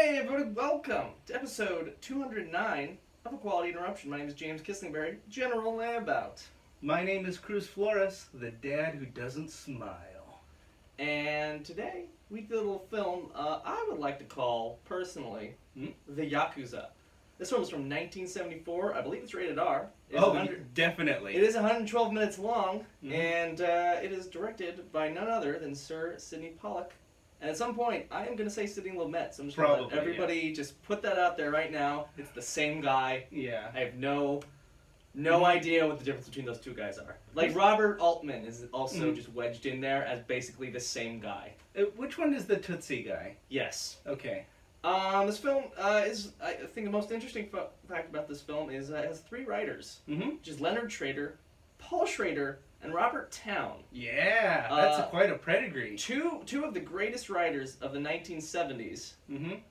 Hey everybody, welcome to episode 209 of Equality Interruption. My name is James Kisslingberry, General Layabout. My name is Cruz Flores, the dad who doesn't smile. And today, we did a little film I would like to call, personally, The Yakuza. This film is from 1974. I believe it's rated R. Definitely. It is 112 minutes long, and it is directed by none other than Sir Sidney Pollack. And at some point, I am going to say Sidney Lumet, so I'm just going to let everybody just put that out there right now. It's the same guy. Yeah. I have no idea what the difference between those two guys are. Like, Robert Altman is also just wedged in there as basically the same guy. Which one is the Tootsie guy? Yes. Okay. This film is, I think the most interesting fact about this film is it has three writers. Which is Leonard Schrader, Paul Schrader, and Robert Towne. Yeah, that's quite a pedigree. Two of the greatest writers of the 1970s. And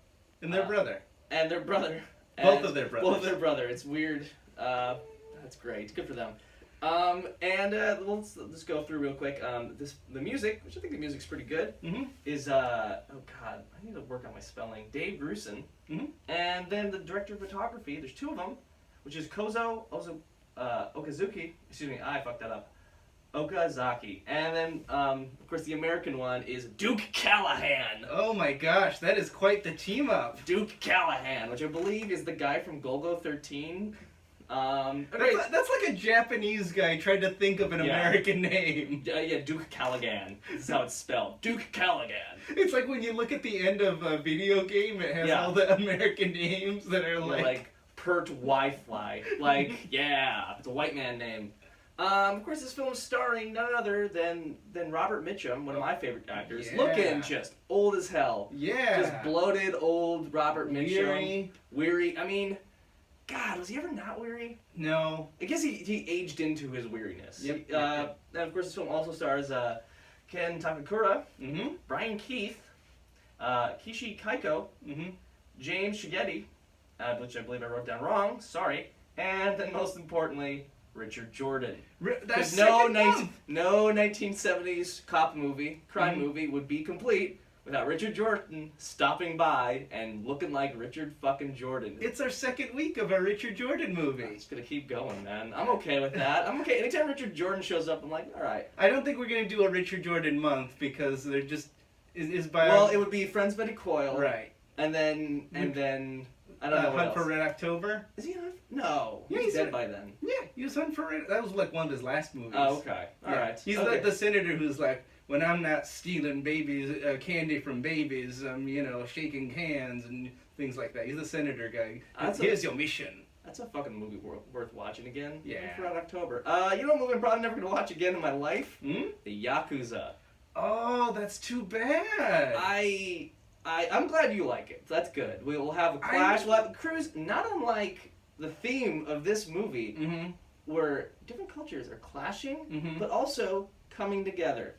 their brother. And their brother. Both of their brothers. Both of their brother. It's weird. That's great. Good for them. Let's just go through real quick. The music, which I think the music's pretty good, is oh god, I need to work on my spelling. Dave Grusin. And then the director of photography. There's two of them, which is Kozo Okazuki. Excuse me, I fucked that up. Okazaki. And then, of course, the American one is Duke Callahan. Oh my gosh, that is quite the team up. Duke Callahan, which I believe is the guy from Golgo 13. That's like a Japanese guy trying to think of an American name. Yeah, Duke Callaghan. This is how it's spelled. Duke Callaghan. It's like when you look at the end of a video game, it has all the American names that are like Pert Wi-Fi. Like, yeah, it's a white man name. Of course, this film is starring none other than Robert Mitchum, one of my favorite actors. Yeah. Looking just old as hell. Yeah. Just bloated, old Robert Mitchum. Weary. I mean, God, was he ever not weary? No. I guess he aged into his weariness. Yep. And of course, this film also stars Ken Takakura, Brian Keith, Kishi Kaiko, James Shigetti, which I believe I wrote down wrong. Sorry. And then most importantly, Richard Jordan. That's no 1970s cop movie, crime movie would be complete without Richard Jordan stopping by and looking like Richard fucking Jordan. It's our second week of a Richard Jordan movie. I'm just gonna keep going, man. I'm okay with that. I'm okay. Anytime Richard Jordan shows up, I'm like, all right. I don't think we're gonna do a Richard Jordan month because they're just is by. Well, it would be Friends Betty Coyle, right? And then I don't know what Hunt else. for Red October. Is he on? No, yeah, he's dead by then. Yeah, he was Hunt for Red. That was like one of his last movies. Oh, okay. All right. He's the senator who's like, when I'm not stealing babies, candy from babies, I'm shaking hands and things like that. He's the senator guy. Here's your mission. That's a fucking movie worth watching again. Yeah. For Red October. You know what movie I'm probably never gonna watch again in my life? The Yakuza. Oh, that's too bad. I'm glad you like it. That's good. We will have a clash. We'll have a cruise, not unlike the theme of this movie, where different cultures are clashing, but also coming together.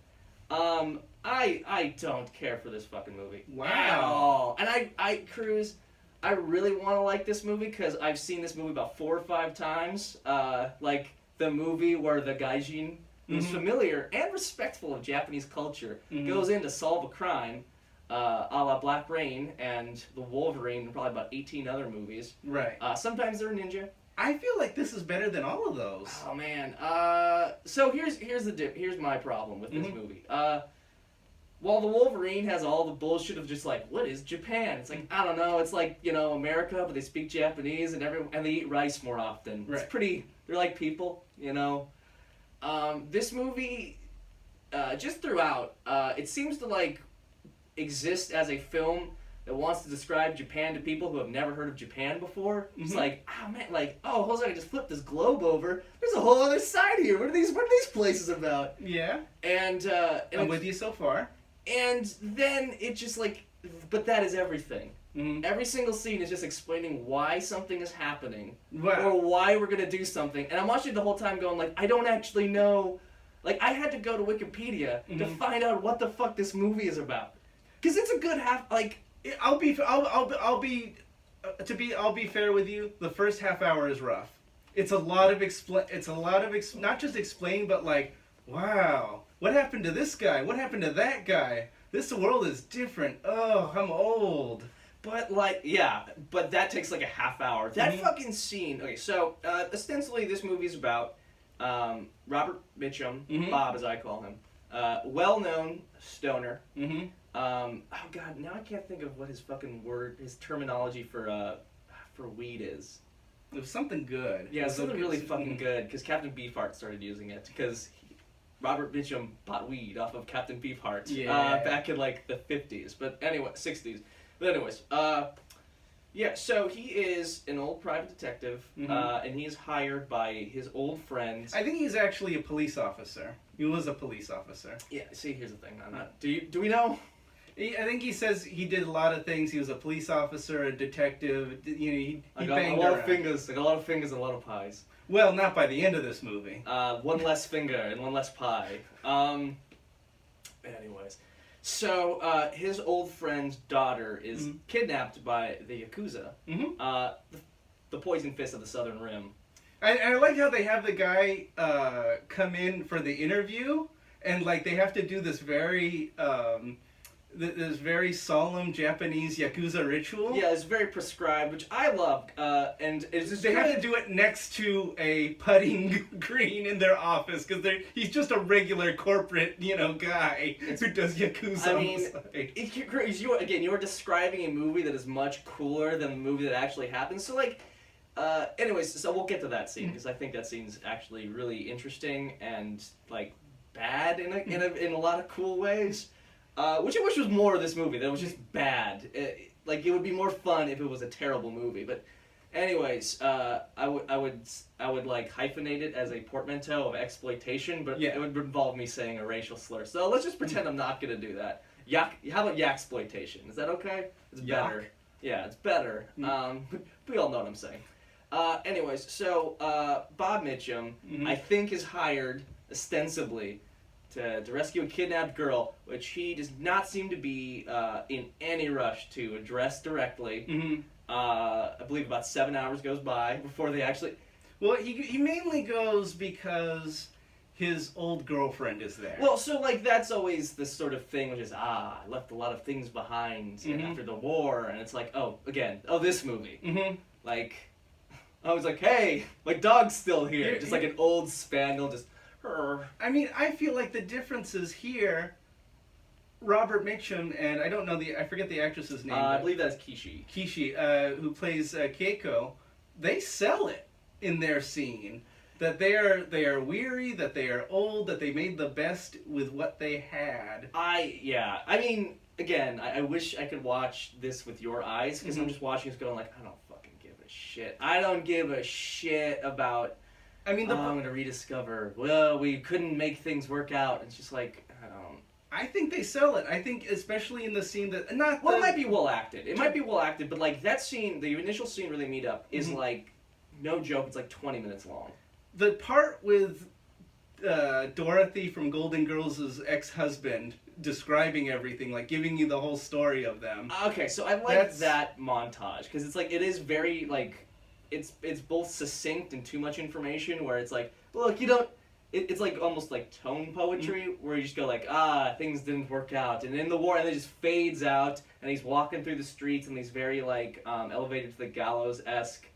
I don't care for this fucking movie. Wow. At all. And Cruz, I really want to like this movie because I've seen this movie about 4 or 5 times. Like the movie where the gaijin, who's familiar and respectful of Japanese culture, goes in to solve a crime, a la Black Rain and The Wolverine, and probably about 18 other movies. Right. Sometimes they're a ninja. I feel like this is better than all of those. Oh man. So here's my problem with this movie. While The Wolverine has all the bullshit of just like, what is Japan? It's like, I don't know. It's like, America, but they speak Japanese and they eat rice more often. Right. It's pretty. They're like people, This movie, just throughout, it seems to like exist as a film that wants to describe Japan to people who have never heard of Japan before. It's like, oh man, hold on, I just flipped this globe over. There's a whole other side here. What are these places about? Yeah. And I'm with you so far. And then it just but that is everything. Every single scene is just explaining why something is happening, or why we're gonna do something. And I'm watching the whole time going I don't actually know. I had to go to Wikipedia to find out what the fuck this movie is about. Because it's a good half, I'll be fair with you. The first half hour is rough. It's a lot of not just explain, but wow, what happened to this guy? What happened to that guy? This world is different. Oh, I'm old. But like, yeah, but that takes like a half hour. That fucking scene. Okay, so ostensibly this movie's about Robert Mitchum, Bob as I call him, well-known stoner. Oh god, now I can't think of what his fucking his terminology for weed is. It was something good. Yeah, something really fucking good, because Captain Beefheart started using it, because Robert Mitchum bought weed off of Captain Beefheart back in like the 50s, but anyway, 60s. But anyways, yeah, so he is an old private detective, and he's hired by his old friends. I think he's actually a police officer. He was a police officer. Yeah, see, here's the thing. I'm not. Do we know? I think he says he did a lot of things. He was a police officer, a detective. You know, he banged a lot around. of fingers. I got a lot of fingers and a lot of pies. Well, not by the end of this movie. One less finger and one less pie. Anyways, so his old friend's daughter is kidnapped by the Yakuza, the Poison Fist of the Southern Rim. I like how they have the guy come in for the interview, and like they have to do this very solemn Japanese Yakuza ritual. Yeah, it's very prescribed, which I love, and it's just they have to do it next to a putting green in their office because he's just a regular corporate guy who does Yakuza. I mean, you're describing a movie that is much cooler than the movie that actually happens. So like. Anyways, so we'll get to that scene because I think that scene's actually really interesting and like bad in a lot of cool ways. Which I wish was more of this movie. That was just bad. It would be more fun if it was a terrible movie. But, anyways, I would like hyphenate it as a portmanteau of exploitation, but it would involve me saying a racial slur. So let's just pretend I'm not gonna do that. How about yaksploitation? Is that okay? It's better. Yak? Yeah, it's better. We all know what I'm saying. Anyways, so Bob Mitchum, I think, is hired ostensibly to rescue a kidnapped girl, which he does not seem to be in any rush to address directly. I believe about 7 hours goes by before they actually. Well, he mainly goes because his old girlfriend is there. Well, so like that's always the sort of thing, which is I left a lot of things behind after the war, and it's like this movie, like. I was like, hey, my dog's still here. Just like an old spaniel, just... I mean, I feel like the difference is here, Robert Mitchum, and I forget the actress's name. I believe that's Kishi. Kishi, who plays Keiko, they sell it in their scene. That they are weary, that they are old, that they made the best with what they had. I mean, again, I wish I could watch this with your eyes, because I'm just watching this going like, I don't shit. I don't give a shit about. I mean, I'm gonna rediscover. Well, we couldn't make things work out. It's just like I don't. I think they sell it. I think especially in the scene that it might be well acted. It might be well acted, but like that scene, the initial scene where they meet up is like, no joke. It's like 20 minutes long. The part with Dorothy from Golden Girls' ex-husband describing everything, like giving you the whole story of them. Okay, so I like that montage because it's like it is very like it's both succinct and too much information where it's like, look, you don't. It's like almost like tone poetry where you just go like, things didn't work out, and in the war, and it just fades out, and he's walking through the streets, and these very like elevated to the gallows-esque.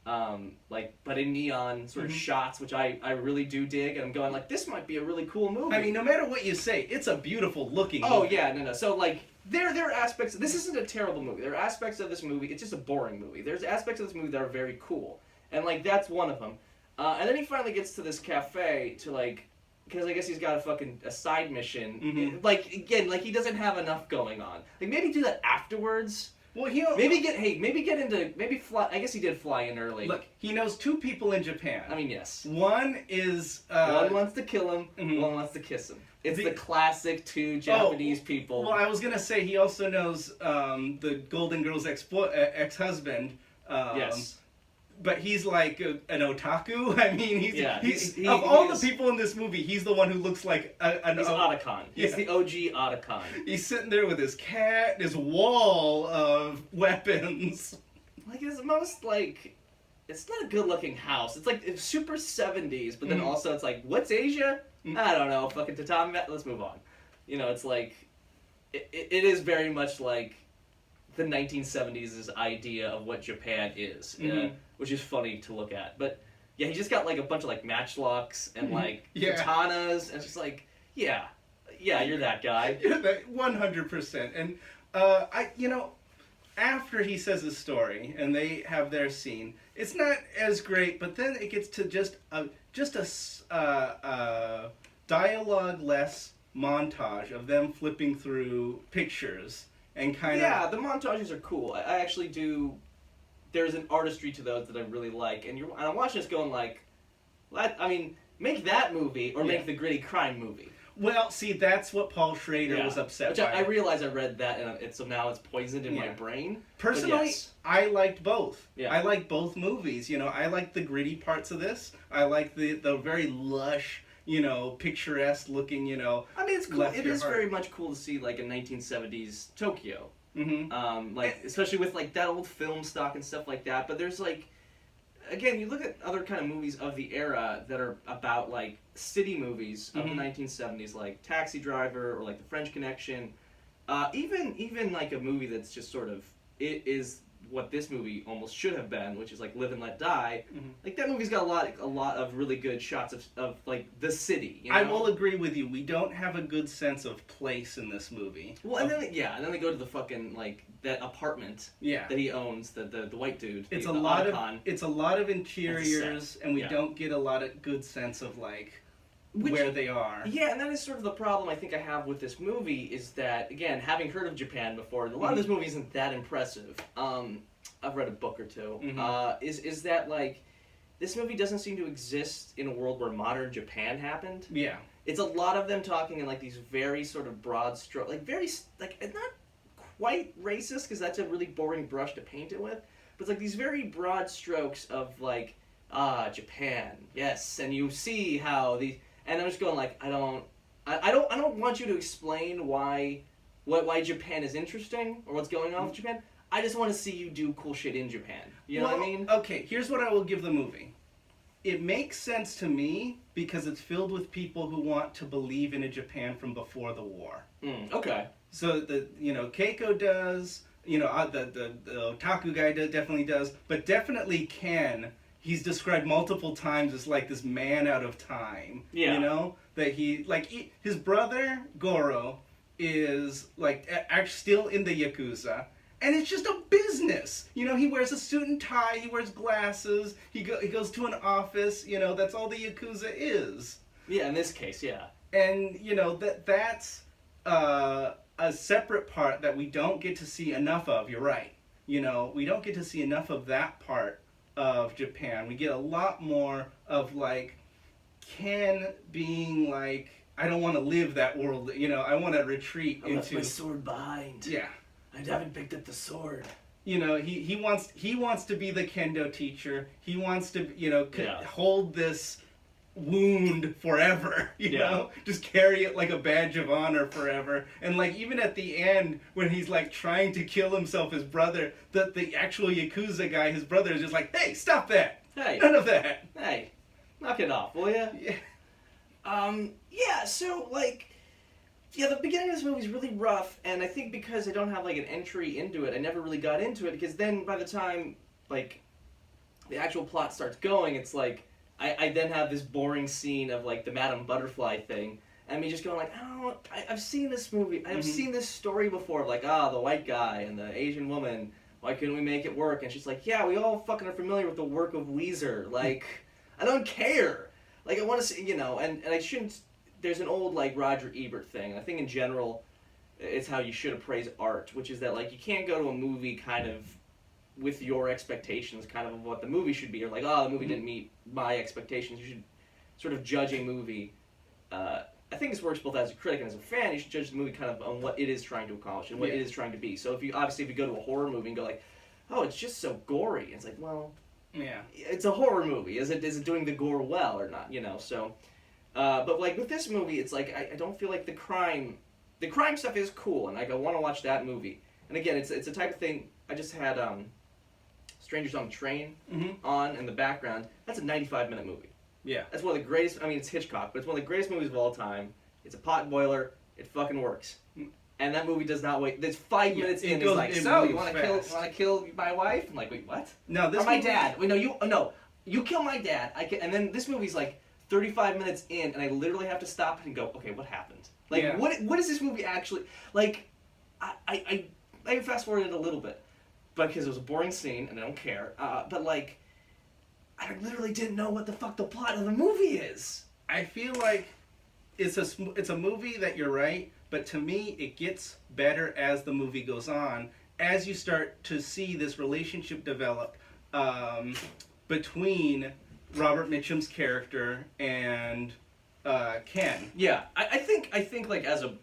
But in neon sort of shots, which I really do dig, and I'm going like, this might be a really cool movie. I mean, no matter what you say, it's a beautiful looking movie. Oh yeah, no. So like, there are aspects. This isn't a terrible movie. There are aspects of this movie. It's just a boring movie. There's aspects of this movie that are very cool, and like that's one of them. And then he finally gets to this cafe to like, because I guess he's got a side mission. Like again, like he doesn't have enough going on. Like maybe do that afterwards. Well, maybe fly. I guess he did fly in early. Look, he knows two people in Japan. I mean, yes. One is one wants to kill him. One wants to kiss him. It's the classic two Japanese people. Well, I was gonna say he also knows the Golden Girls' ex-husband. Yes. But he's like an otaku. I mean, he's all the people in this movie, he's the one who looks like he's Otacon. He's the OG Otacon. He's sitting there with his cat, his wall of weapons. Like his most like, it's not a good-looking house. It's like it's super 70s, but then also it's like, what's Asia? I don't know. Fucking tatami. Let's move on. You know, it's like, it is very much like the 1970s' idea of what Japan is, which is funny to look at. But yeah, he just got like a bunch of like matchlocks and like katanas, and it's just like, yeah, you're that guy. You're that 100%. And after he says his story and they have their scene, it's not as great. But then it gets to just a dialogue-less montage of them flipping through pictures and kind of... Yeah, the montages are cool. I actually do... There's an artistry to those that I really like. And I'm watching this going like... I mean, make that movie or make the gritty crime movie. Well, see, that's what Paul Schrader was upset by. I realize I read that, and so now it's poisoned in my brain. Personally, I liked both. Yeah. I like both movies. I like the gritty parts of this. I like the very lush, picturesque looking, I mean, it's cool. It is very much cool to see, like, a 1970s Tokyo. Mm-hmm. Especially with, like, that old film stock and stuff like that. But there's, like... Again, you look at other kind of movies of the era that are about, like, city movies of the 1970s, like Taxi Driver or, like, The French Connection. Even like, a movie that's just sort of... It is what this movie almost should have been, which is, like, Live and Let Die. Mm-hmm. Like, that movie's got a lot of really good shots of like, the city, I will agree with you. We don't have a good sense of place in this movie. Well, and then they go to the fucking, like... that apartment that he owns, the white dude. It's a lot of interiors, and we don't get a lot of good sense of where they are. Yeah, and that is sort of the problem I think I have with this movie is that, again, having heard of Japan before, a lot of this movie isn't that impressive. I've read a book or two. Is that this movie doesn't seem to exist in a world where modern Japan happened. Yeah, it's a lot of them talking in these very sort of broad stroke, not quite racist, because that's a really boring brush to paint it with, but it's these very broad strokes of Japan, yes, and you see how these, and I'm just going I don't want you to explain why Japan is interesting or what's going on with Japan. I just want to see you do cool shit in Japan. You know what I mean? Okay, here's what I will give the movie. It makes sense to me because it's filled with people who want to believe in a Japan from before the war. Okay. So Keiko does, the otaku guy definitely does, but definitely Ken, he's described multiple times as this man out of time. Yeah. That his brother Goro is actually still in the Yakuza, and it's just a business. He wears a suit and tie, he wears glasses, he goes to an office. That's all the Yakuza is. Yeah, in this case, yeah. And that's a separate part that we don't get to see enough of. You're right. We don't get to see enough of that part of Japan. We get a lot more of Ken being I don't want to live that world. I want to retreat into. I left my sword behind. Yeah. I haven't picked up the sword. He wants to be the kendo teacher. He wants to hold this wound forever, just carry it like a badge of honor forever. And even at the end when he's trying to kill himself, his brother, the actual Yakuza guy, his brother is just hey, stop that, none of that, hey, knock it off, will ya? So the beginning of this movie is really rough, and I think because I don't have an entry into it, I never really got into it, because then by the time the actual plot starts going, it's I then have this boring scene of the Madame Butterfly thing, and me just going I've seen this movie, I've seen this story before, the white guy and the Asian woman, why couldn't we make it work? And she's yeah, we all fucking are familiar with the work of Weezer, I don't care, I want to see, and I shouldn't, there's an old Roger Ebert thing, and I think in general, it's how you should appraise art, which is that you can't go to a movie kind of with your expectations kind of what the movie should be, or the movie didn't meet my expectations. You should sort of judge a movie. I think this works both as a critic and as a fan. You should judge the movie kind of on what it is trying to accomplish and what it is trying to be. So if you go to a horror movie and go oh, it's just so gory, it's well, yeah, it's a horror movie. Is it doing the gore well or not? So, but with this movie, it's I don't feel the crime stuff is cool, and I want to watch that movie. And again, it's a type of thing. I just had Strangers on the Train on in the background. That's a 95-minute movie. Yeah. That's one of the greatest, it's Hitchcock, but it's one of the greatest movies of all time. It's a pot boiler. It fucking works. And that movie does not wait. There's 5 minutes in. He's like, so you want to kill my wife? I'm like, wait, what? No, this. Or my dad? Wait, no, you kill my dad. And then this movie's like 35 minutes in, and I literally have to stop and go, okay, what happened? Like, what is this movie actually like? I fast forwarded a little bit, but because it was a boring scene, and I don't care. But like, I literally didn't know what the fuck the plot of the movie is. I feel like it's a movie that you're right. But to me, it gets better as the movie goes on, as you start to see this relationship develop between Robert Mitchum's character and Ken. Yeah, I think like as a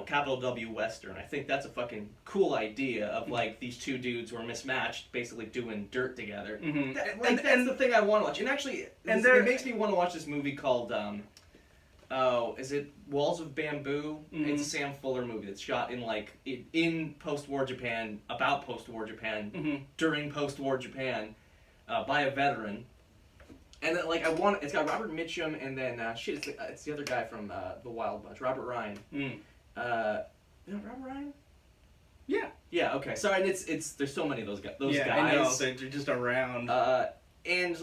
capital W Western, I think that's a fucking cool idea of like these two dudes who are mismatched, basically doing dirt together. Mm-hmm. That's the thing I want to watch. And actually, it makes me want to watch this movie called. Is it Walls of Bamboo? Mm-hmm. It's a Sam Fuller movie that's shot in post-war Japan, about post-war Japan, mm-hmm. during post-war Japan, by a veteran. And then, it's got Robert Mitchum, and then it's the other guy from The Wild Bunch, Robert Ryan. Mm. Robert Ryan? Yeah. Yeah. Okay. Sorry, and there's so many of those guys. Yeah, I know. They're just around. And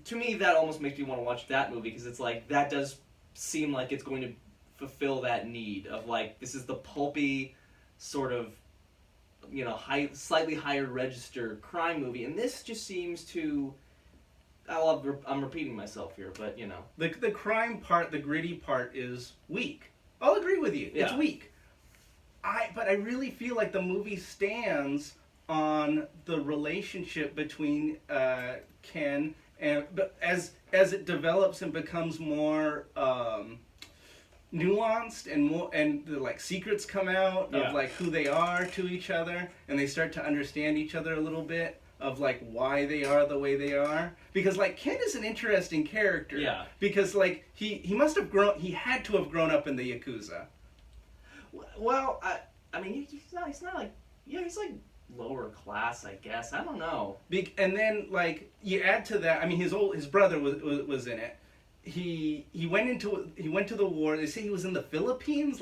to me, that almost makes me want to watch that movie because it's like that does seem like it's going to fulfill that need of this is the pulpy sort of slightly higher register crime movie, and this just seems to I'm repeating myself here, but the crime part, the gritty part is weak. I'll agree with you. Yeah. It's weak. But I really feel like the movie stands on the relationship between Ken but as it develops and becomes more nuanced and the secrets come out of who they are to each other, and they start to understand each other a little bit of why they are the way they are, because Ken is an interesting character. Yeah. Because he must have he had to have grown up in the Yakuza. Well, I mean he's not he's lower class, I guess. I don't know. And then you add to that, I mean his brother was in it. He went to the war. They say he was in the Philippines,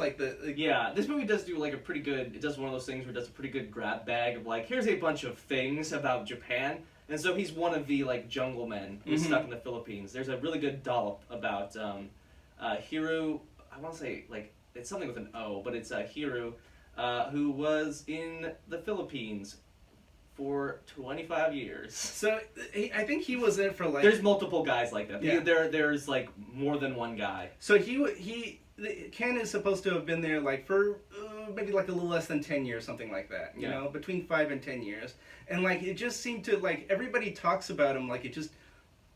Yeah, this movie does do it does one of those things where it does a pretty good grab bag of here's a bunch of things about Japan. And so he's one of the jungle men who's stuck in the Philippines. There's a really good dollop about Hiru, I want to say it's something with an O, but it's Hiru, who was in the Philippines for 25 years. So I think he was there for There's multiple guys like that. Yeah. There's more than one guy. So Ken is supposed to have been there for maybe a little less than 10 years, something like that. You know, between 5 and 10 years. And it just seemed to everybody talks about him it just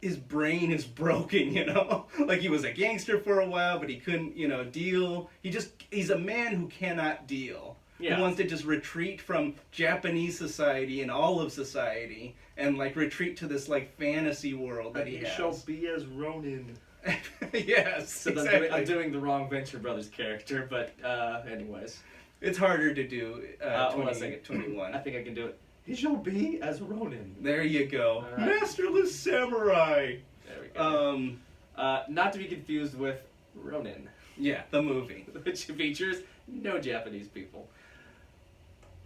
his brain is broken, he was a gangster for a while, but he couldn't, deal. He's a man who cannot deal. Yeah. Who wants to just retreat from Japanese society and all of society and retreat to this fantasy world that he has. Shall be as Ronin. Yes, so exactly. I'm doing the wrong Venture Brothers character, but anyways. It's harder to do 21. I think I can do it. He shall be as Ronin. There you go. Right. Masterless Samurai. There we go. Not to be confused with Ronin. Yeah, the movie. Which features no Japanese people.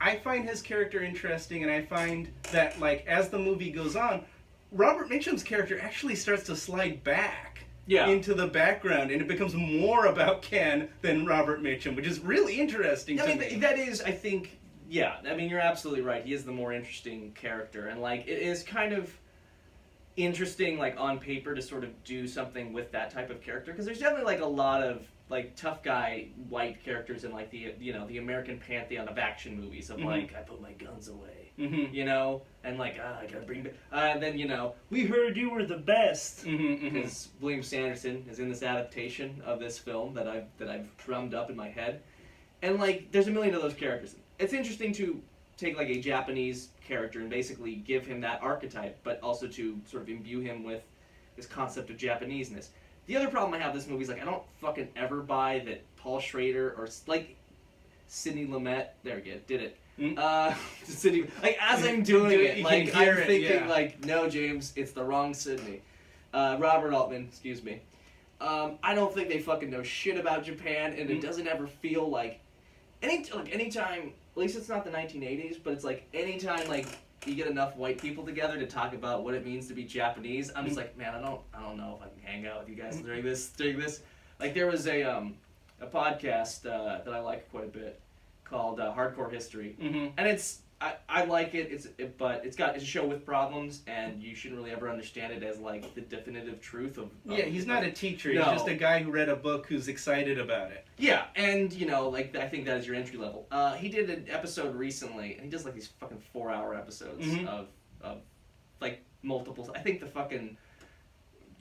I find his character interesting, and I find that, as the movie goes on, Robert Mitchum's character actually starts to slide back into the background, and it becomes more about Ken than Robert Mitchum, which is really interesting to me. That is, I think, you're absolutely right. He is the more interesting character, and, it is kind of interesting, on paper, to sort of do something with that type of character, because there's definitely, a lot of tough guy white characters in the American pantheon of action movies of I put my guns away, and I gotta bring back, and then we heard you were the best, because William Sanderson is in this adaptation of this film that I've drummed up in my head, and there's a million of those characters. It's interesting to take a Japanese character and basically give him that archetype, but also to sort of imbue him with this concept of Japaneseness. The other problem I have with this movie is I don't fucking ever buy that Paul Schrader or Sidney Lumet. There we go, did it. Sidney, as I'm doing it, I'm thinking no, James, it's the wrong Sidney. Robert Altman, excuse me. I don't think they fucking know shit about Japan, and it doesn't ever feel like anytime. At least it's not the 1980s, but it's like anytime like you get enough white people together to talk about what it means to be Japanese. I'm just like, man, I don't know if I can hang out with you guys during this. Like there was a podcast that I like quite a bit called Hardcore History, and it's. I like it. But it's a show with problems, and you shouldn't really ever understand it as like the definitive truth of. Yeah, he's not a teacher. He's just a guy who read a book who's excited about it. Yeah, and like I think that is your entry level. He did an episode recently, and he does like these fucking 4-hour episodes of like multiple. I think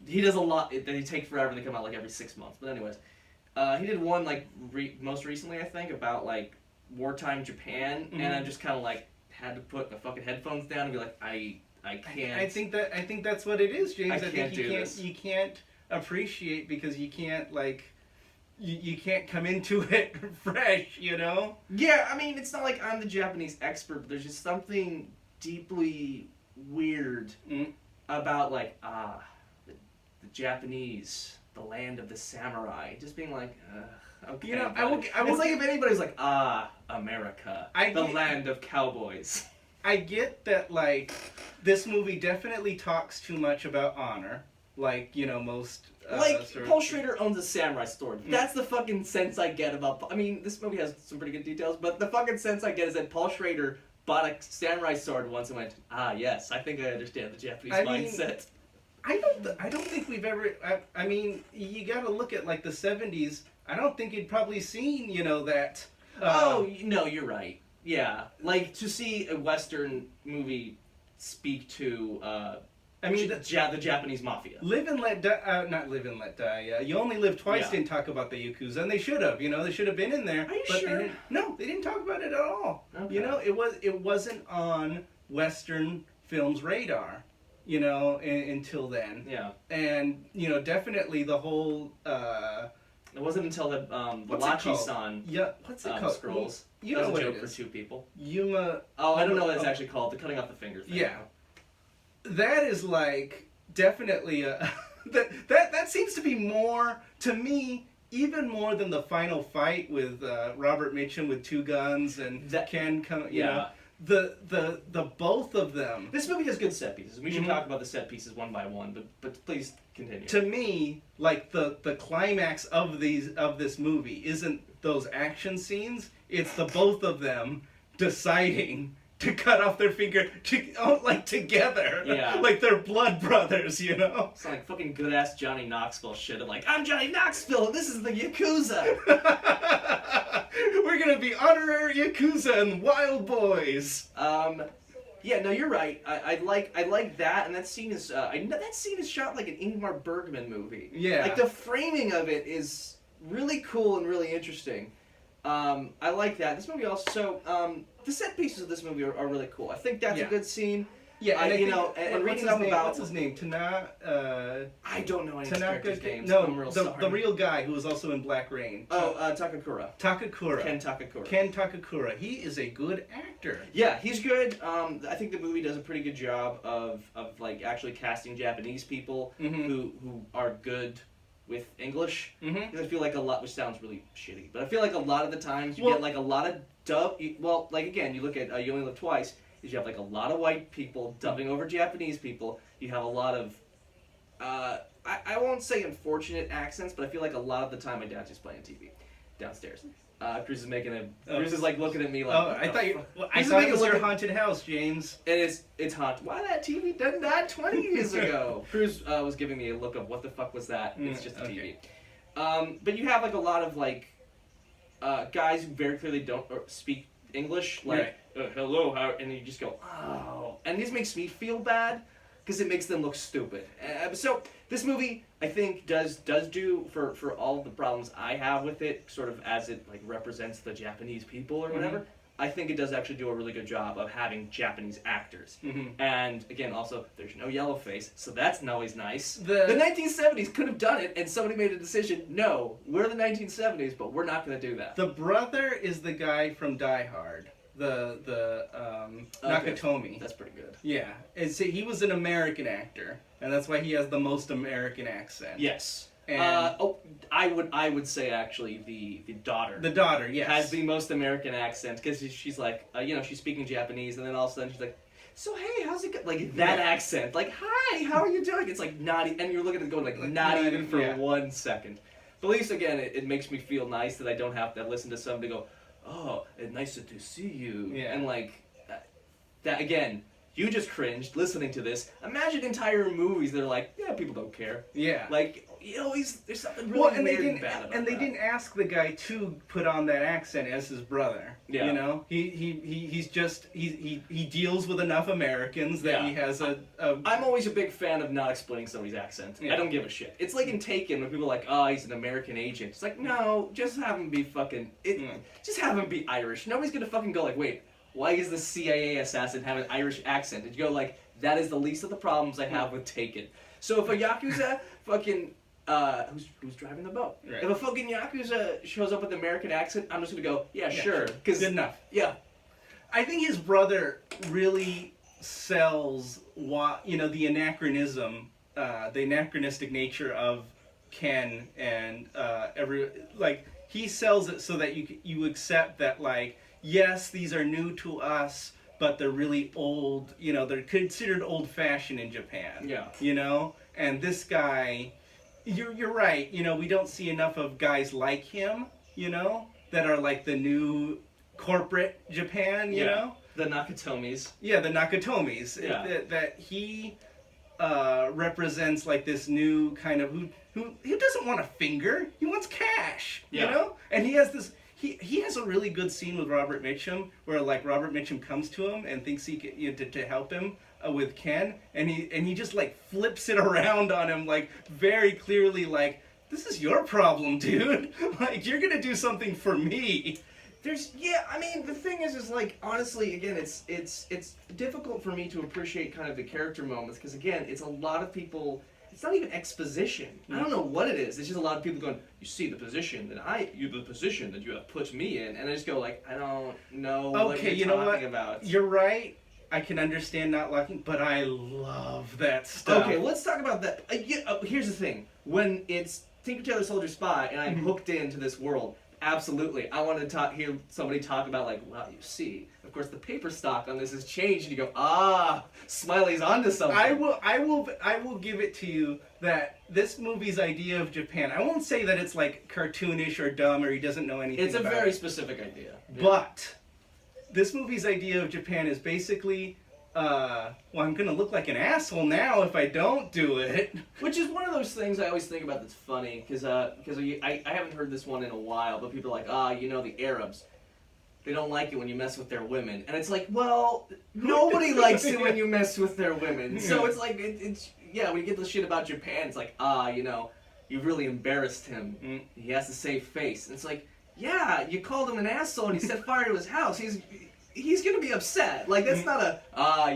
he does a lot that he take forever, and they come out like every 6 months. But anyways, he did one like most recently I think about like wartime Japan, and I just kind of like had to put my fucking headphones down and be like, I can't. I think that's what it is, James. I think you can't appreciate because you can't like you can't come into it fresh, you know? Yeah, I mean it's not like I'm the Japanese expert, but there's just something deeply weird about like the Japanese, the land of the samurai, just being like. Okay, it's like if anybody's like, America, the land of cowboys. I get that, like, this movie definitely talks too much about honor, like, most... Paul Schrader owns a samurai sword. That's the fucking sense I get about... I mean, this movie has some pretty good details, but the fucking sense I get is that Paul Schrader bought a samurai sword once and went, yes, I think I understand the Japanese mindset. I don't think we've ever... I mean, you gotta look at, like, the 70s... I don't think you'd probably seen, that... no, you're right. Yeah. Like, to see a Western movie speak to, the Japanese mafia. Live and Let Die... not Live and Let Die. You Only Live Twice didn't talk about the Yakuza, and they should have, They should have been in there. Are you sure? They didn't talk about it at all. Okay. It wasn't on Western film's radar, until then. Yeah. And, definitely the whole... It wasn't until the Lachi-san what's it called? Scrolls. You that know was what a joke it is. for 2 people. Yuma... I don't know what it's actually called. The cutting off the finger thing. Yeah. That is like definitely a... that seems to be more, to me, even more than the final fight with Robert Mitchum with 2 guns and Ken come... You know, the both of them... This movie has good set pieces. We should talk about the set pieces one by one, but please continue. To me, like the climax of this movie isn't those action scenes, it's the both of them deciding to cut off their finger together. Yeah. Like they're blood brothers, It's like fucking good ass Johnny Knoxville shit. I'm like, I'm Johnny Knoxville and this is the Yakuza. We're gonna be honorary Yakuza and wild boys. Yeah, no, you're right. I like that, and that scene is that scene is shot like an Ingmar Bergman movie. Yeah. Like the framing of it is really cool and really interesting. I like that. This movie also the set pieces of this movie are really cool. I think that's a good scene. Yeah, and and reading up about what's his name? I don't know any characters' names. No, I'm real sorry. The real guy who was also in Black Rain. Takakura. Ken Takakura. He is a good actor. Yeah, he's good. I think the movie does a pretty good job of like actually casting Japanese people who are good with English. Because I feel like a lot, which sounds really shitty, but I feel like a lot of the times you get like a lot of dub. Well, like again, you look at You Only Live Twice. Is you have like a lot of white people dubbing over Japanese people. You have a lot of, I won't say unfortunate accents, but I feel like a lot of the time my dad's just playing TV downstairs. Cruz is Cruz is like looking at me like. Oh, I thought it was your haunted house, James. It's haunted. Why that TV done that 20 years ago? Cruz was giving me a look of what the fuck was that? It's just a TV. But you have like a lot of like guys who very clearly don't speak English, like hello, how, and you just go, oh, and this makes me feel bad because it makes them look stupid. So this movie, I think, does do for all of the problems I have with it, sort of as it like represents the Japanese people or whatever. I think it does actually do a really good job of having Japanese actors. And again, also, there's no yellow face, so that's always nice. The 1970s could have done it, and somebody made a decision, no, we're the 1970s, but we're not going to do that. The brother is the guy from Die Hard. Nakatomi. That's pretty good. Yeah. He was an American actor, and that's why he has the most American accent. Yes. And I would say actually the daughter. The daughter, yes, has the most American accent because she's like, she's speaking Japanese, and then all of a sudden she's like, so hey, how's it go? Like that accent, like hi, how are you doing? It's like not, and you're looking at it going like not even for 1 second. But at least again, it makes me feel nice that I don't have to listen to somebody go, oh, it's nice to see you, and like that again. You just cringed listening to this. Imagine entire movies that are like, yeah, people don't care. Yeah. Like, there's something really weird and bad about that. And they didn't ask the guy to put on that accent as his brother. Yeah. You know? He deals with enough Americans that he has a... I'm always a big fan of not explaining somebody's accent. Yeah. I don't give a shit. It's like in Taken when people are like, oh, he's an American agent. It's like, no, just have him be fucking... Just have him be Irish. Nobody's gonna fucking go like, wait... Why is the CIA assassin have an Irish accent? And you go like, that is the least of the problems I have with Taken. So if a Yakuza fucking, who's driving the boat? Right. If a fucking Yakuza shows up with an American accent, I'm just gonna go, yeah, sure. Good enough. Yeah. I think his brother really sells the anachronism, the anachronistic nature of Ken and he sells it so that you accept that like, yes, these are new to us, but they're really old. They're considered old-fashioned in Japan. Yeah. And this guy, you're right. We don't see enough of guys like him. That are like the new corporate Japan. You know, the Nakatomis. Yeah, the Nakatomis. Yeah. That he represents like this new kind of who doesn't want a finger. He wants cash. Yeah. And he has this. He has a really good scene with Robert Mitchum where like Robert Mitchum comes to him and thinks he can, to help him with Ken, and he just like flips it around on him like very clearly like, this is your problem, dude. Like you're gonna do something for me. The thing is like honestly again it's difficult for me to appreciate kind of the character moments because again it's a lot of people. It's not even exposition. I don't know what it is. It's just a lot of people going, you see the position that you have put me in, and I just go like, I don't know what you're talking about. You're right. I can understand not liking, but I love that stuff. Okay, let's talk about that. Here's the thing: when it's Tinker Tailor Soldier Spy, and I'm hooked into this world, absolutely, I want to hear somebody talk about like, well, you see. Of course, the paper stock on this has changed, and you go, Smiley's onto something. I will give it to you that this movie's idea of Japan. I won't say that it's like cartoonish or dumb or he doesn't know anything. It's a very specific idea. But this movie's idea of Japan is basically, I'm gonna look like an asshole now if I don't do it. Which is one of those things I always think about that's funny because I haven't heard this one in a while, but people are like, the Arabs. They don't like it when you mess with their women. And it's like, well, nobody likes it when you mess with their women. So it's like, when you get the shit about Japan, it's like, you've really embarrassed him. He has to save face. And it's like, yeah, you called him an asshole and he set fire to his house. He's going to be upset. Like, that's not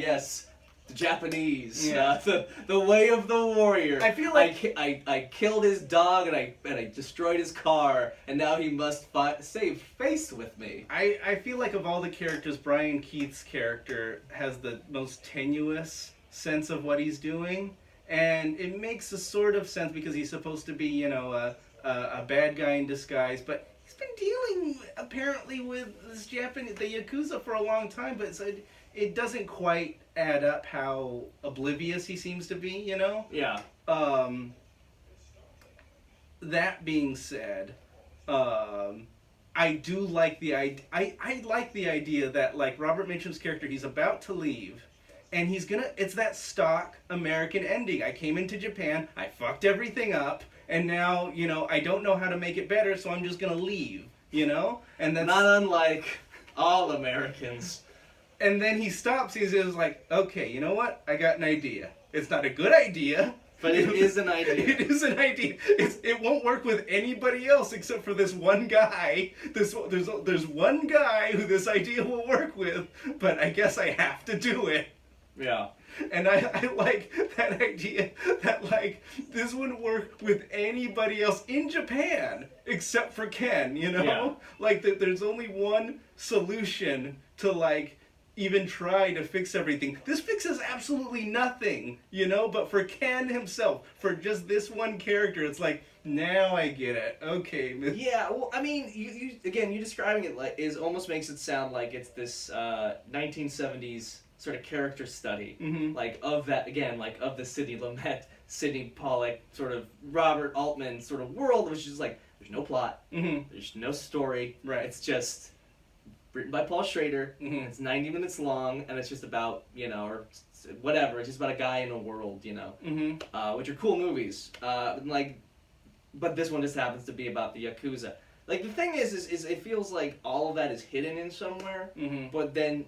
yes, the Japanese, the way of the warrior. I feel like I killed his dog and I destroyed his car, and now he must save face with me. I feel like of all the characters, Brian Keith's character has the most tenuous sense of what he's doing, and it makes a sort of sense because he's supposed to be, a bad guy in disguise, but he's been dealing apparently with the Yakuza for a long time, but it doesn't quite add up how oblivious he seems to be, Yeah. That being said, I do like the idea. I like the idea that like Robert Mitchum's character, he's about to leave, and it's that stock American ending. I came into Japan, I fucked everything up, and now I don't know how to make it better, so I'm just gonna leave. And that's not unlike all Americans. And then he stops. He's like, okay, you know what? I got an idea. It's not a good idea. But it is an idea. It is an idea. It won't work with anybody else except for this one guy. There's one guy who this idea will work with, but I guess I have to do it. Yeah. And I like that idea that, like, this wouldn't work with anybody else in Japan except for Ken, Yeah. Like, there's only one solution to, like, even try to fix everything. This fixes absolutely nothing, but for Ken himself, for just this one character, it's like, Now I get it. Okay. Yeah, well, I mean, you describing it like almost makes it sound like it's this 1970s sort of character study, like of that again, like of the Sidney Lumet, Sidney Pollack sort of Robert Altman sort of world, which is like there's no plot, there's no story, right? It's just written by Paul Schrader. It's 90 minutes long, and it's just about or whatever. It's just about a guy in a world, which are cool movies, But this one just happens to be about the Yakuza. Like, the thing is it feels like all of that is hidden in somewhere, but then,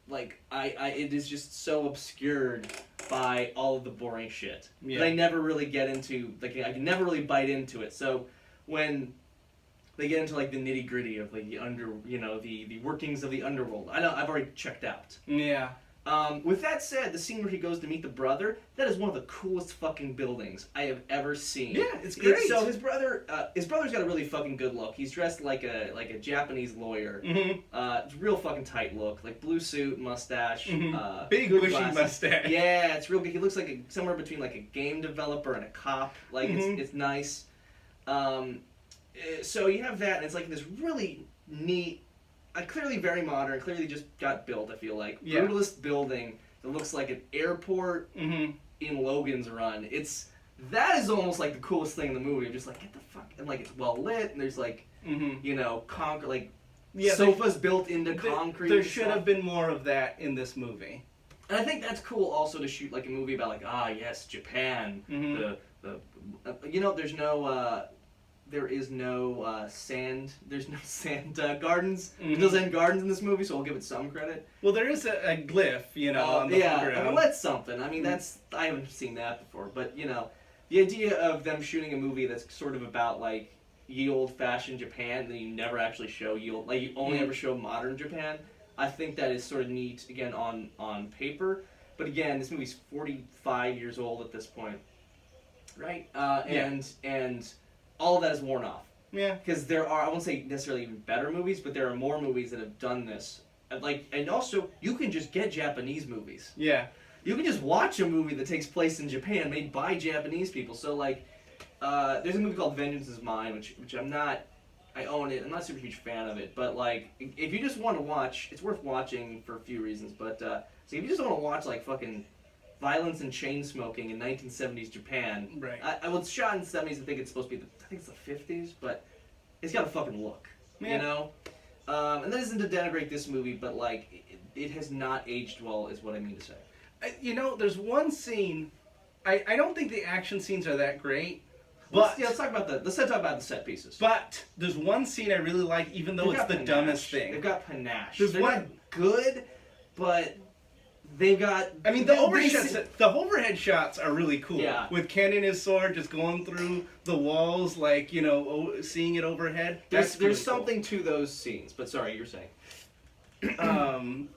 like, it is just so obscured by all of the boring shit that I never really get into, like, I can never really bite into it. So, when they get into, like, the nitty-gritty of, like, the workings of the underworld, I've already checked out. Yeah. With that said, the scene where he goes to meet the brother, that is one of the coolest fucking buildings I have ever seen. Yeah, it's great. So his brother's got a really fucking good look. He's dressed like a Japanese lawyer. It's real fucking tight look, like blue suit, mustache, big bushy mustache. Yeah, it's real good. He looks like somewhere between like a game developer and a cop. Like it's nice. So you have that, and it's like this really neat. Clearly very modern, clearly just got built, I feel like. Yeah. Brutalist building that looks like an airport in Logan's Run. That is almost like the coolest thing in the movie. I'm just like, get the fuck... And like, it's well lit, and there's like, sofas built into concrete. There should have been more of that in this movie. And I think that's cool also to shoot like a movie about like, yes, Japan. There is no sand. There's no sand gardens. There's no gardens in this movie, so I'll give it some credit. Well, there is a glyph, on the ground. Yeah, well, that's something. I mean, I haven't seen that before, but the idea of them shooting a movie that's sort of about like ye old-fashioned Japan, and then you never actually show you only ever show modern Japan. I think that is sort of neat again on paper, but again, this movie's 45 years old at this point, right? And all of that is worn off. Yeah. Because there are, I won't say necessarily even better movies, but there are more movies that have done this. And also, you can just get Japanese movies. Yeah. You can just watch a movie that takes place in Japan, made by Japanese people. So, like, there's a movie called Vengeance is Mine, which I own it. I'm not a super huge fan of it. But, like, if you just want to watch, it's worth watching for a few reasons. But, so if you just want to watch, like, fucking violence and chain smoking in 1970s Japan. Right. It's shot in the 70s. I think it's supposed to be the 50s, but it's got a fucking look. And that isn't to denigrate this movie, but like it has not aged well, is what I mean to say. There's one scene. I don't think the action scenes are that great. But let's talk about let's talk about the set pieces. But there's one scene I really like, even though it's the dumbest thing. They've got panache. They're not good, but they've got... I mean, the overhead shots are really cool. Yeah. With Ken and his sword just going through the walls, like, seeing it overhead. There's something to those scenes, but sorry, you're saying. And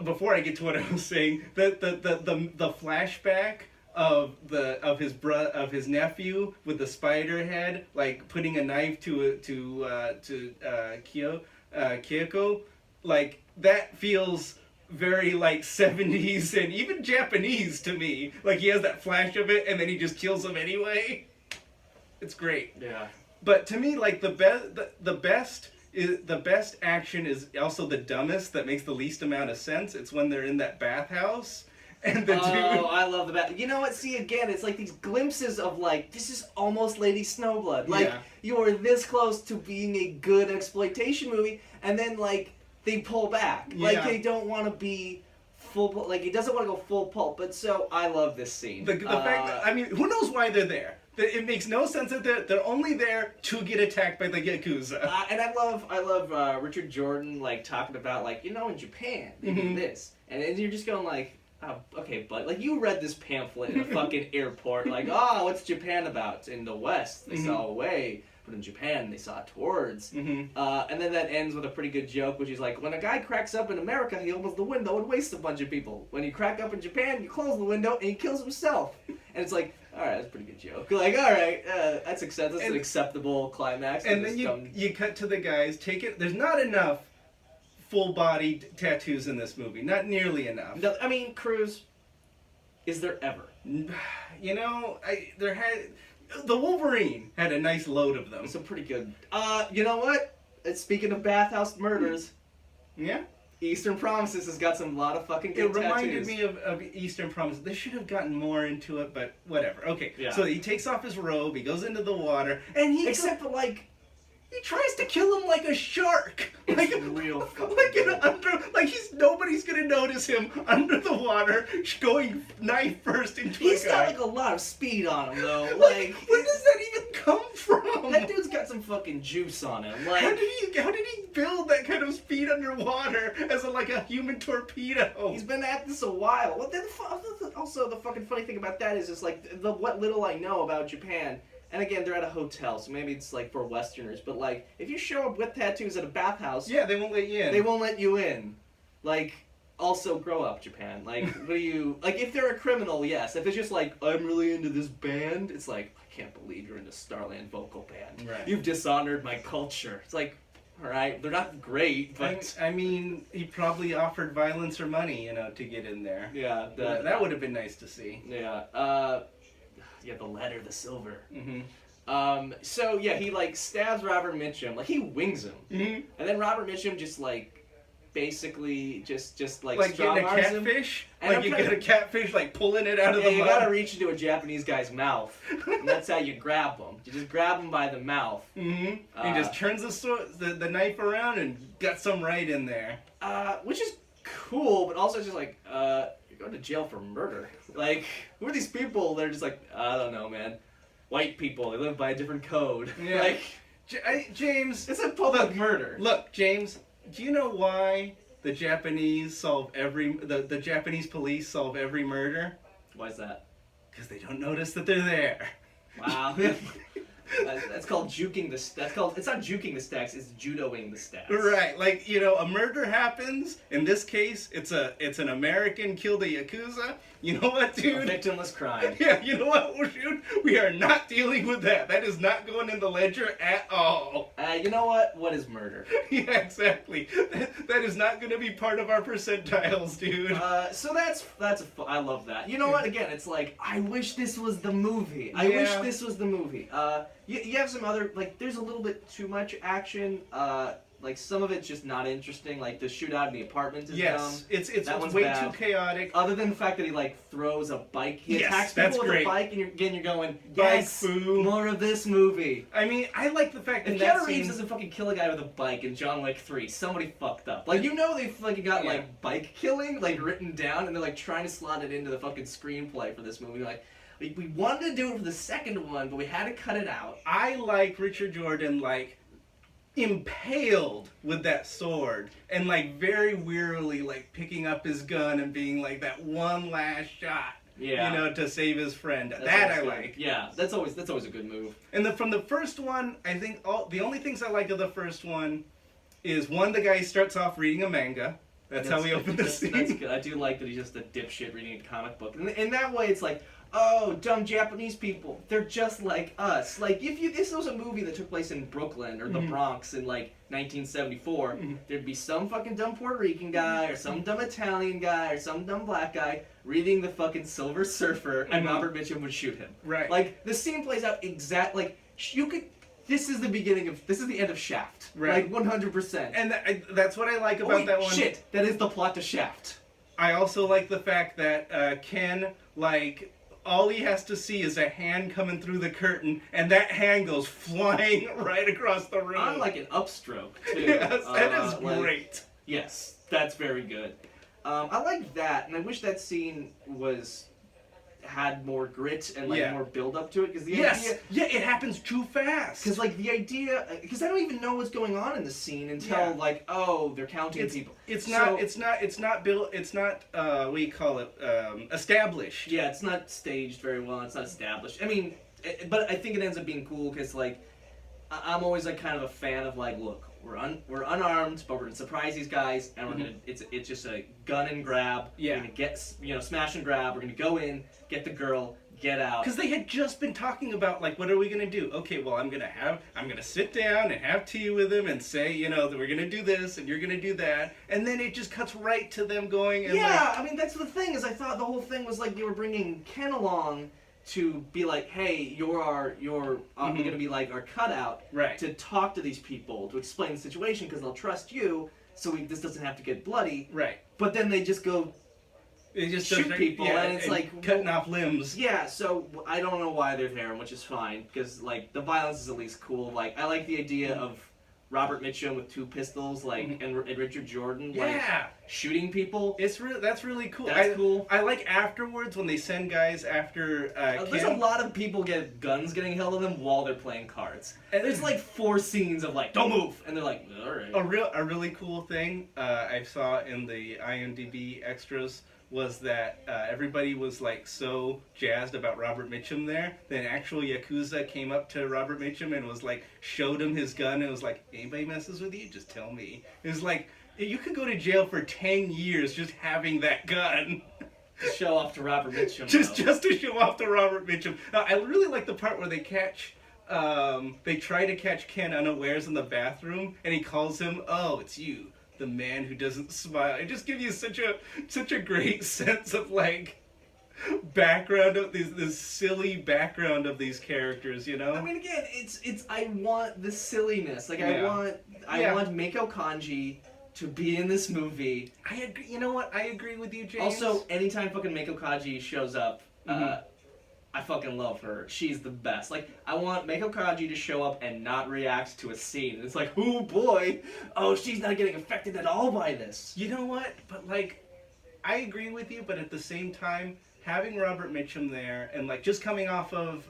before I get to what I was saying, the flashback of his nephew with the spider head, like putting a knife to Kyoko, like that feels very like 70s and even Japanese to me. Like he has that flash of it and then he just kills him anyway. It's great. Yeah. But to me, like the best action is also the dumbest that makes the least amount of sense. It's when they're in that bathhouse and the dude... I love the bath. You know what? See, again, it's like these glimpses of like, this is almost Lady Snowblood. Like, you are this close to being a good exploitation movie, and then like, they pull back. Yeah. Like, they don't want to be full... Like, he doesn't want to go full pulp. But so, I love this scene. The fact that... I mean, who knows why they're there? It makes no sense that they're only there to get attacked by the Yakuza. And I love Richard Jordan, like, talking about, like, in Japan, they do this. And you're just going, like, oh, okay, but, like, you read this pamphlet in a fucking airport, like, what's Japan about? In the West, they saw away. But in Japan, they saw towards. And then that ends with a pretty good joke, which is like, when a guy cracks up in America, he opens the window and wastes a bunch of people. When you crack up in Japan, you close the window and he kills himself. And it's like, alright, that's a pretty good joke. Like, alright, that's an acceptable climax. And then you cut to the guys, there's not enough full-body tattoos in this movie. Not nearly enough. No, I mean, Cruz, is there ever? The Wolverine had a nice load of them. It's a pretty good. You know what? Speaking of bathhouse murders, yeah, Eastern Promises has got some lot of fucking good tattoos. It reminded me of Eastern Promises. They should have gotten more into it, but whatever. Okay, so he takes off his robe, he goes into the water, and he he tries to kill him like a shark. It's like real fucking nobody's gonna notice him under the water, going knife first into a guy. He's got like a lot of speed on him though. Like, where does that even come from? That dude's got some fucking juice on him. Like, how did he build that kind of speed underwater as a human torpedo? He's been at this a while. Also, the fucking funny thing about that is just like what little I know about Japan. And again, they're at a hotel, so maybe it's like for Westerners. But like, if you show up with tattoos at a bathhouse, yeah, they won't let you in. They won't let you in. Like, also grow up, Japan. Like, what do you like? If they're a criminal, yes. If it's just like I'm really into this band, it's like I can't believe you're into Starland Vocal Band. Right. You've dishonored my culture. It's like, all right, they're not great, but I mean, he probably offered violence or money, to get in there. Yeah, that would have been nice to see. Yeah. Yeah, the letter, the silver. Mm-hmm. So yeah, he stabs Robert Mitchum, he wings him, and then Robert Mitchum just basically just like getting a catfish, him. You get a catfish pulling it out of the mouth. You gotta reach into a Japanese guy's mouth, and that's how you grab him. You just grab him by the mouth. Mm-hmm. He just turns the knife around and got some right in there. Which is cool, but also just you're going to jail for murder. Who are these people? They're just I don't know, man. White people. They live by a different code. Yeah. James, it's a public murder. Look, James, do you know why the Japanese the Japanese police solve every murder? Why is that? Because they don't notice that they're there. Wow. That's called juking the. It's not juking the stacks. It's judoing the stacks. Right, a murder happens. In this case, it's an American killed a Yakuza. You know what, dude? A victimless crime. Yeah, you know what, dude? We are not dealing with that. That is not going in the ledger at all. You know what? What is murder? Yeah, exactly. That is not going to be part of our percentiles, dude. So I love that. You know what? Again, it's I wish this was the movie. I wish this was the movie. You have some other there's a little bit too much action. Some of it's just not interesting. The shootout in the apartment is dumb. It's one's way bad. too chaotic. Other than the fact that he throws a bike, he attacks that's people with great. a bike, and you're going, yes, more of this movie. I mean, I like the fact that if Keanu Reeves doesn't fucking kill a guy with a bike in John Wick 3, somebody fucked up. They fucking got bike killing written down, and they're trying to slot it into the fucking screenplay for this movie. We wanted to do it for the second one, but we had to cut it out. I like Richard Jordan impaled with that sword and very wearily picking up his gun and being that one last shot. Yeah. To save his friend. That I like. Yeah, that's always a good move. And from the first one, I think the only things I like of the first one is the guy starts off reading a manga. That's how we open the scene. That's good. I do like that he's just a dipshit reading a comic book. And in that way, it's oh, dumb Japanese people. They're just like us. If this was a movie that took place in Brooklyn or the Bronx in 1974, there'd be some fucking dumb Puerto Rican guy or some dumb Italian guy or some dumb black guy reading the fucking Silver Surfer, and Robert Mitchum would shoot him. Right. The scene plays out exactly. This is the end of Shaft. Right. 100%. And that's what I like about that one. Shit, that is the plot to Shaft. I also like the fact that Ken, all he has to see is a hand coming through the curtain, and that hand goes flying right across the room. On an upstroke, too. Yes, that is great. Yes, that's very good. I like that, and I wish that scene had more grit and more build up to it, because idea, it happens too fast. Because because I don't even know what's going on in the scene until they're counting people. It's not built. It's not what do you call it? Established. Yeah, it's not staged very well. It's not established. I mean, but I think it ends up being cool because I'm always kind of a fan of look, we're unarmed, but we're gonna surprise these guys, and we're gonna it's just a gun and grab. Yeah. We're gonna get smash and grab. We're gonna go in, get the girl, get out. Because they had just been talking about what are we gonna do? Okay, well I'm gonna sit down and have tea with him and say that we're gonna do this and you're gonna do that, and then it just cuts right to them going. And I mean that's the thing is I thought the whole thing was you were bringing Ken along to be like, hey, you're going to be like our cutout Right. to talk to these people, to explain the situation, because they'll trust you, so this doesn't have to get bloody. Right. But then they just go They just shoot people, and it's like... cutting off limbs. Yeah, so I don't know why they're there, which is fine, because, like, the violence is at least cool. Like, I like the idea of Robert Mitchum with 2 pistols, like, and Richard Jordan, like, shooting people. That's really cool. That's cool. I like afterwards when they send guys after there's a lot of people get guns getting held of them while they're playing cards. And there's like 4 scenes of like, don't move, and they're like, all right. A really cool thing I saw in the IMDb extras was that everybody was like so jazzed about Robert Mitchum there. Then actual Yakuza came up to Robert Mitchum and was like, showed him his gun and was like, anybody messes with you, just tell me. It was like, you could go to jail for 10 years just having that gun. To show off to Robert Mitchum. just to show off to Robert Mitchum. I really like the part where they try to catch Ken unawares in the bathroom, and he calls him, oh, it's you, the man who doesn't smile. It just gives you such a great sense of like background of this silly background of these characters, you know? I mean, again, it's I want the silliness. Like I want Mako Kanji to be in this movie. I agree. You know what? I agree with you, James. Also, anytime fucking Mako Kanji shows up, I fucking love her. She's the best. Like, I want Mako Kanji to show up and not react to a scene. It's like, oh boy, she's not getting affected at all by this. You know what? But like, I agree with you, but at the same time, having Robert Mitchum there and like just coming off of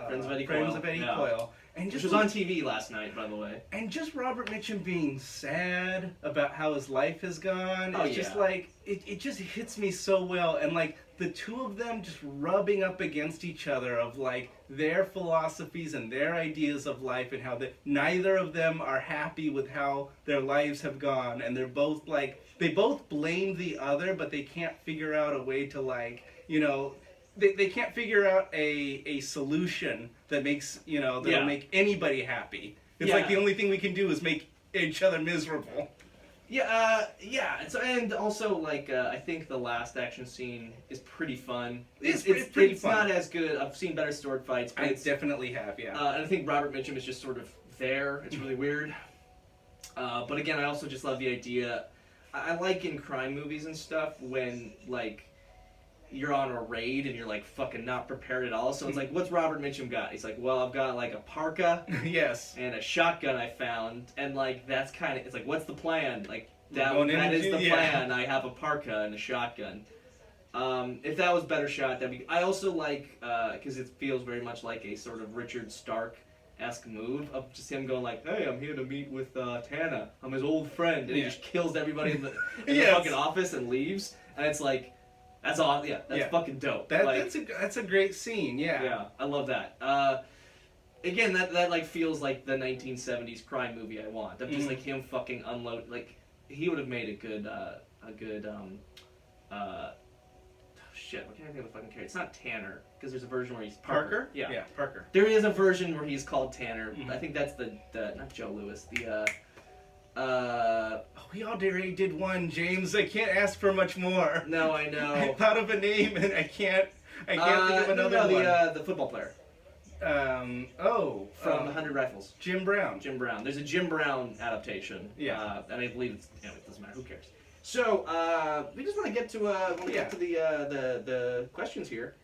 Friends of Eddie Coyle. And which was on TV last night, by the way. And just Robert Mitchum being sad about how his life has gone. Oh, it's just like, it just hits me so well. And like, the two of them just rubbing up against each other of like their philosophies and their ideas of life and how neither of them are happy with how their lives have gone. And they're both like, they both blame the other, but they can't figure out a way to like, you know... They can't figure out a solution that makes, you know, that'll make anybody happy. It's like the only thing we can do is make each other miserable. Yeah. So, and also, like, I think the last action scene is pretty fun. It's pretty fun. It's not as good. I've seen better sword fights. But I definitely have, yeah. And I think Robert Mitchum is just sort of there. It's really weird. But again, I also just love the idea. I like in crime movies and stuff when, like, you're on a raid and you're like fucking not prepared at all. So it's like, what's Robert Mitchum got? He's like, well, I've got like a parka, yes, and a shotgun I found, and like that's kind of, it's like, what's the plan? Like that is the plan. I have a parka and a shotgun. If that was better shot, that'd be. I also like because it feels very much like a sort of Richard Stark-esque move of just him going like, hey, I'm here to meet with Tana. I'm his old friend, and he just kills everybody in the fucking office and leaves, and it's like. That's all. Yeah, that's fucking dope. That's a great scene. Yeah. Yeah, I love that. Again, that like feels like the 1970s crime movie I want. Of just like him fucking unload. Like he would have made a good shit. What can I think of the fucking character? It's not Tanner because there's a version where he's Parker. Yeah, Parker. There is a version where he's called Tanner. I think that's the not Joe Lewis. We already did one, James. I can't ask for much more. No, I know. I thought of a name and I can't think of another one. The football player. From 100 Rifles. Jim Brown. Jim Brown. There's a Jim Brown adaptation. Yeah. And I believe it's, it doesn't matter. Who cares? So we just want to get to the questions here.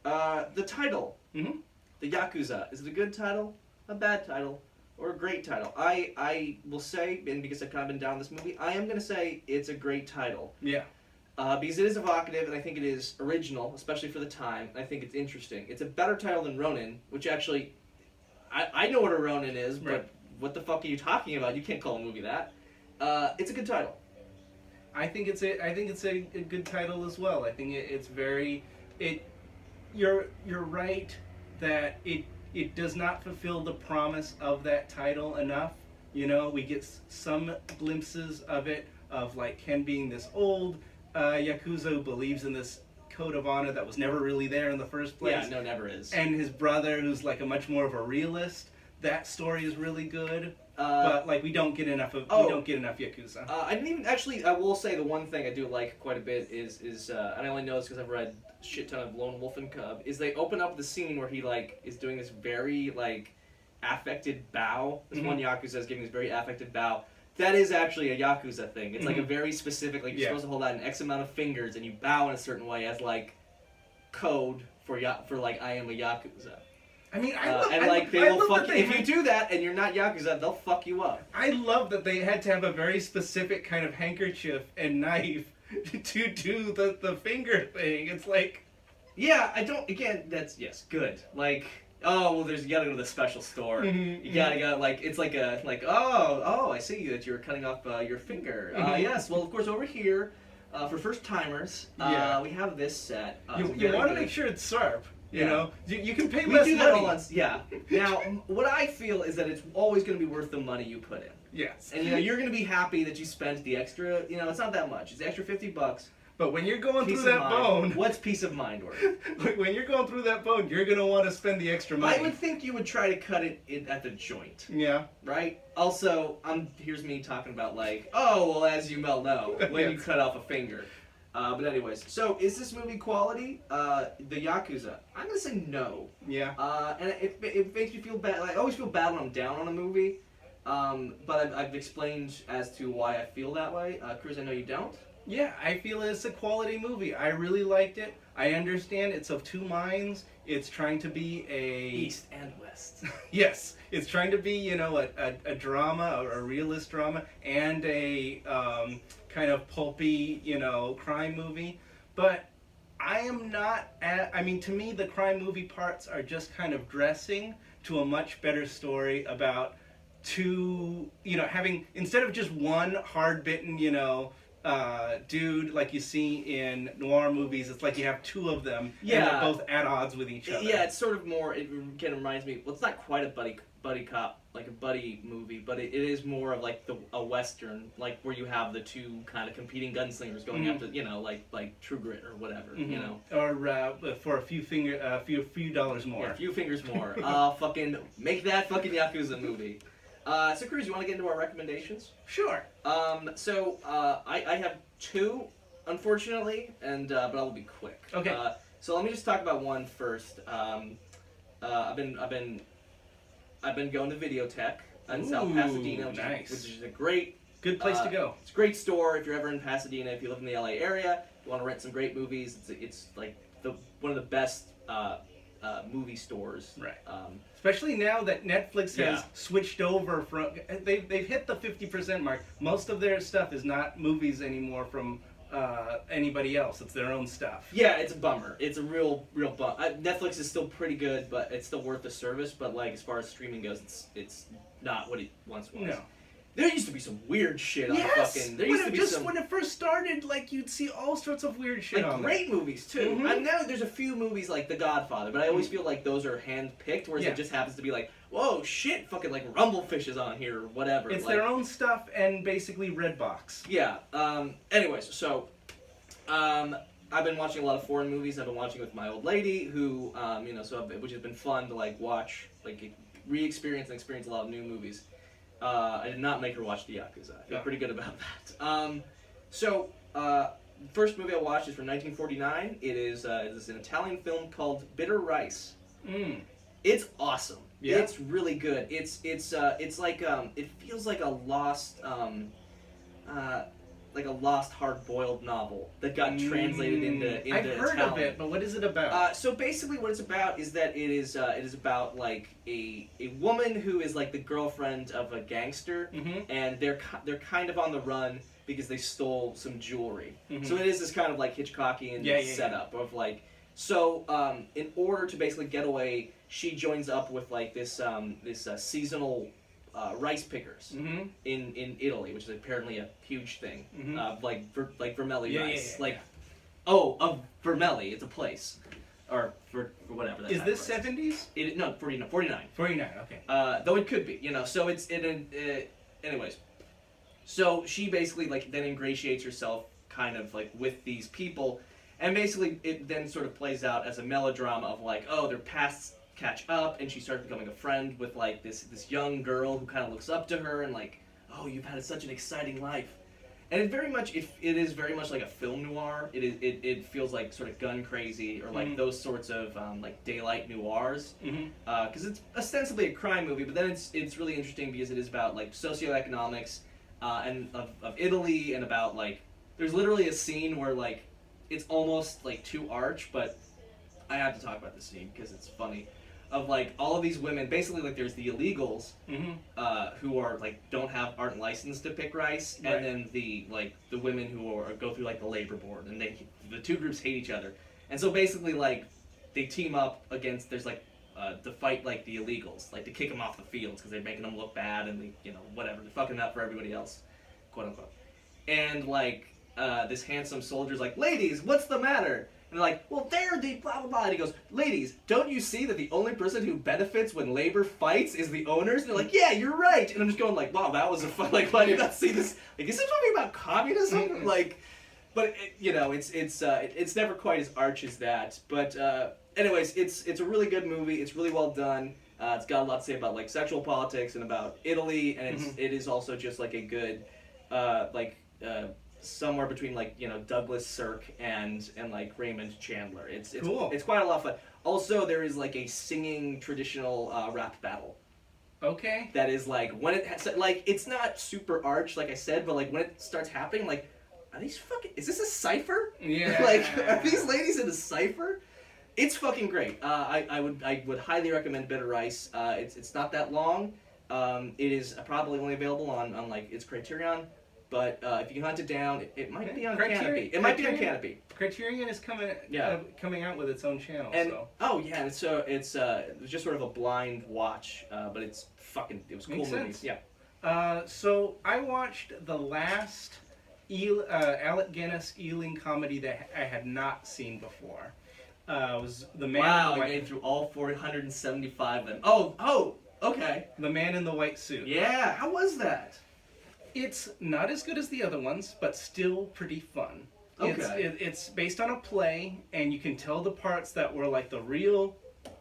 The title. Mm-hmm. The Yakuza. Is it a good title? A bad title? Or a great title? I will say, and because I've kind of been down this movie, I am going to say it's a great title. Yeah. Because it is evocative, and I think it is original, especially for the time, and I think it's interesting. It's a better title than Ronin, which actually, I know what a Ronin is, but what the fuck are you talking about? You can't call a movie that. It's a good title. I think it's a good title as well. I think it's very... You're right that it does not fulfill the promise of that title enough. You know, we get some glimpses of it, of like Ken being this old Yakuza who believes in this code of honor that was never really there in the first place. Yeah, no, never is. And his brother who's like a much more of a realist. that story is really good. But like we don't get enough Yakuza. I didn't even actually. I will say the one thing I do like quite a bit is and I only know this because I've read a shit ton of Lone Wolf and Cub. Is they open up the scene where he like is doing this very like affected bow. This one Yakuza is giving this very affected bow. That is actually a Yakuza thing. It's like a very specific, like you're supposed to hold out an X amount of fingers and you bow in a certain way as like code for like I am a Yakuza. I mean, if you do that and you're not Yakuza, they'll fuck you up. I love that they had to have a very specific kind of handkerchief and knife to do the finger thing. It's like, yeah, I don't. Again, that's good. Like, oh well, you gotta go to the special store. You gotta go it's like I see that you're cutting off your finger. Yes, well of course over here for first timers we have this set. You want to make sure it's sharp. You know, you can pay we less do money. That Now, what I feel is that it's always going to be worth the money you put in. Yes. And you're going to be happy that you spent the extra. It's not that much. It's the extra $50. But when you're going through that bone, what's peace of mind worth? When you're going through that bone, you're going to want to spend the extra money. I would think you would try to cut it at the joint. Yeah. Right. Also, here's me talking about like, oh well, as you well know, when you cut off a finger. But anyways, so is this movie quality? The Yakuza. I'm gonna say no. Yeah. And it makes me feel bad. I always feel bad when I'm down on a movie. But I've explained as to why I feel that way. Cruz, I know you don't. Yeah, I feel it's a quality movie. I really liked it. I understand it's of two minds. It's trying to be a East and West. Yes, it's trying to be a drama, or a realist drama, and a kind of pulpy crime movie. But I am not. To me, the crime movie parts are just kind of dressing to a much better story about two. Having instead of just one hard-bitten, dude like you see in noir movies, it's like you have two of them and they're both at odds with each other. Yeah, it's sort of more, it kind of reminds me, well, it's not quite a buddy cop, like a buddy movie, but it is more of like a western, like where you have the two kind of competing gunslingers going after, like True Grit or whatever, Or for a few dollars more. Yeah, a few fingers more. Fucking make that fucking Yakuza movie. So Cruz, you want to get into our recommendations? Sure. I have two, unfortunately, but I will be quick. Okay. So let me just talk about one first. I've been going to Videotech in South Pasadena, which is a great good place to go. It's a great store if you're ever in Pasadena. If you live in the LA area, you want to rent some great movies. It's like one of the best movie stores. Right. Especially now that Netflix has switched over from, they've hit the 50% mark. Most of their stuff is not movies anymore from anybody else. It's their own stuff. Yeah, it's a bummer. It's a real bum. Netflix is still pretty good, but it's still worth the service. But like as far as streaming goes, it's not what it once was. No. There used to be some weird shit on fucking. When it first started, like you'd see all sorts of weird shit on great movies too. I know there's a few movies like The Godfather, but I always feel like those are hand picked, whereas it just happens to be like, whoa, shit, fucking like Rumblefish is on here or whatever. It's their own stuff and basically Redbox. Yeah. Anyways, so I've been watching a lot of foreign movies. I've been watching with my old lady, who which has been fun to like watch, like re-experience and experience a lot of new movies. I did not make her watch the Yakuza. I feel pretty good about that. First movie I watched is from 1949. It is an Italian film called Bitter Rice. It's awesome. Yeah. It's really good. It's like it feels like a lost hard-boiled novel that got translated into I've heard Italian. of it, but what is it about? So basically, what it's about is that it is about like a woman who is like the girlfriend of a gangster, and they're kind of on the run because they stole some jewelry. So it is this kind of like Hitchcockian setup of like. So in order to basically get away, she joins up with like this seasonal rice pickers in Italy, which is apparently a huge thing. Like vermelli rice. Vermelli, it's a place. Or for whatever. Is this 70s? No, 49. 49, okay. Though it could be, so it's anyways. So she basically like then ingratiates herself kind of like with these people, and basically it then sort of plays out as a melodrama of like, oh, their pasts catch up, and she starts becoming a friend with like this young girl who kind of looks up to her and like, oh, you've had such an exciting life. And it very much, it is very much like a film noir. It feels like sort of Gun Crazy or like those sorts of like daylight noirs. Because it's ostensibly a crime movie, but then it's really interesting because it is about like socioeconomics and of Italy, and about like there's literally a scene where like it's almost like too arch, but I have to talk about this scene because it's funny. Of like all of these women, basically like there's the illegals who are like don't aren't licensed to pick rice, and then the women who go through like the labor board, and the two groups hate each other, and so basically like they team up against to fight like the illegals, like to kick them off the fields because they're making them look bad and they whatever they're fucking up for everybody else, quote unquote, and like this handsome soldier's like, ladies, what's the matter? And they're like, well, they're the blah, blah, blah. And he goes, ladies, don't you see that the only person who benefits when labor fights is the owners? And they're like, yeah, you're right. And I'm just going like, wow, that was a fun, like, why did I not see this? Like, is this talking about communism? Like, but, it's never quite as arch as that. But, anyways, it's a really good movie. It's really well done. It's got a lot to say about, like, sexual politics and about Italy. And it is also just, like, a good, somewhere between like Douglas Sirk and like Raymond Chandler. It's cool. It's quite a lot of fun. Also, there is like a singing traditional rap battle. Okay. That is like when it has, like it's not super arch like I said, but like when it starts happening, like are these fucking? Is this a cipher? Yeah. Like are these ladies in a cipher? It's fucking great. I would highly recommend Bitter Rice. It's not that long. It is probably only available on like its Criterion. But if you can hunt it down, it might be on Canopy. It might be on Canopy. Criterion is coming out with its own channel. And so. Oh yeah, and so it's just sort of a blind watch, but it was a cool movie. Yeah. So I watched the last Alec Guinness Ealing comedy that I had not seen before. It was The Man. Wow, I made through all 475 of them. Oh, okay. The Man in the White Suit. Yeah, how was that? It's not as good as the other ones, but still pretty fun. Okay. It's based on a play, and you can tell the parts that were like the real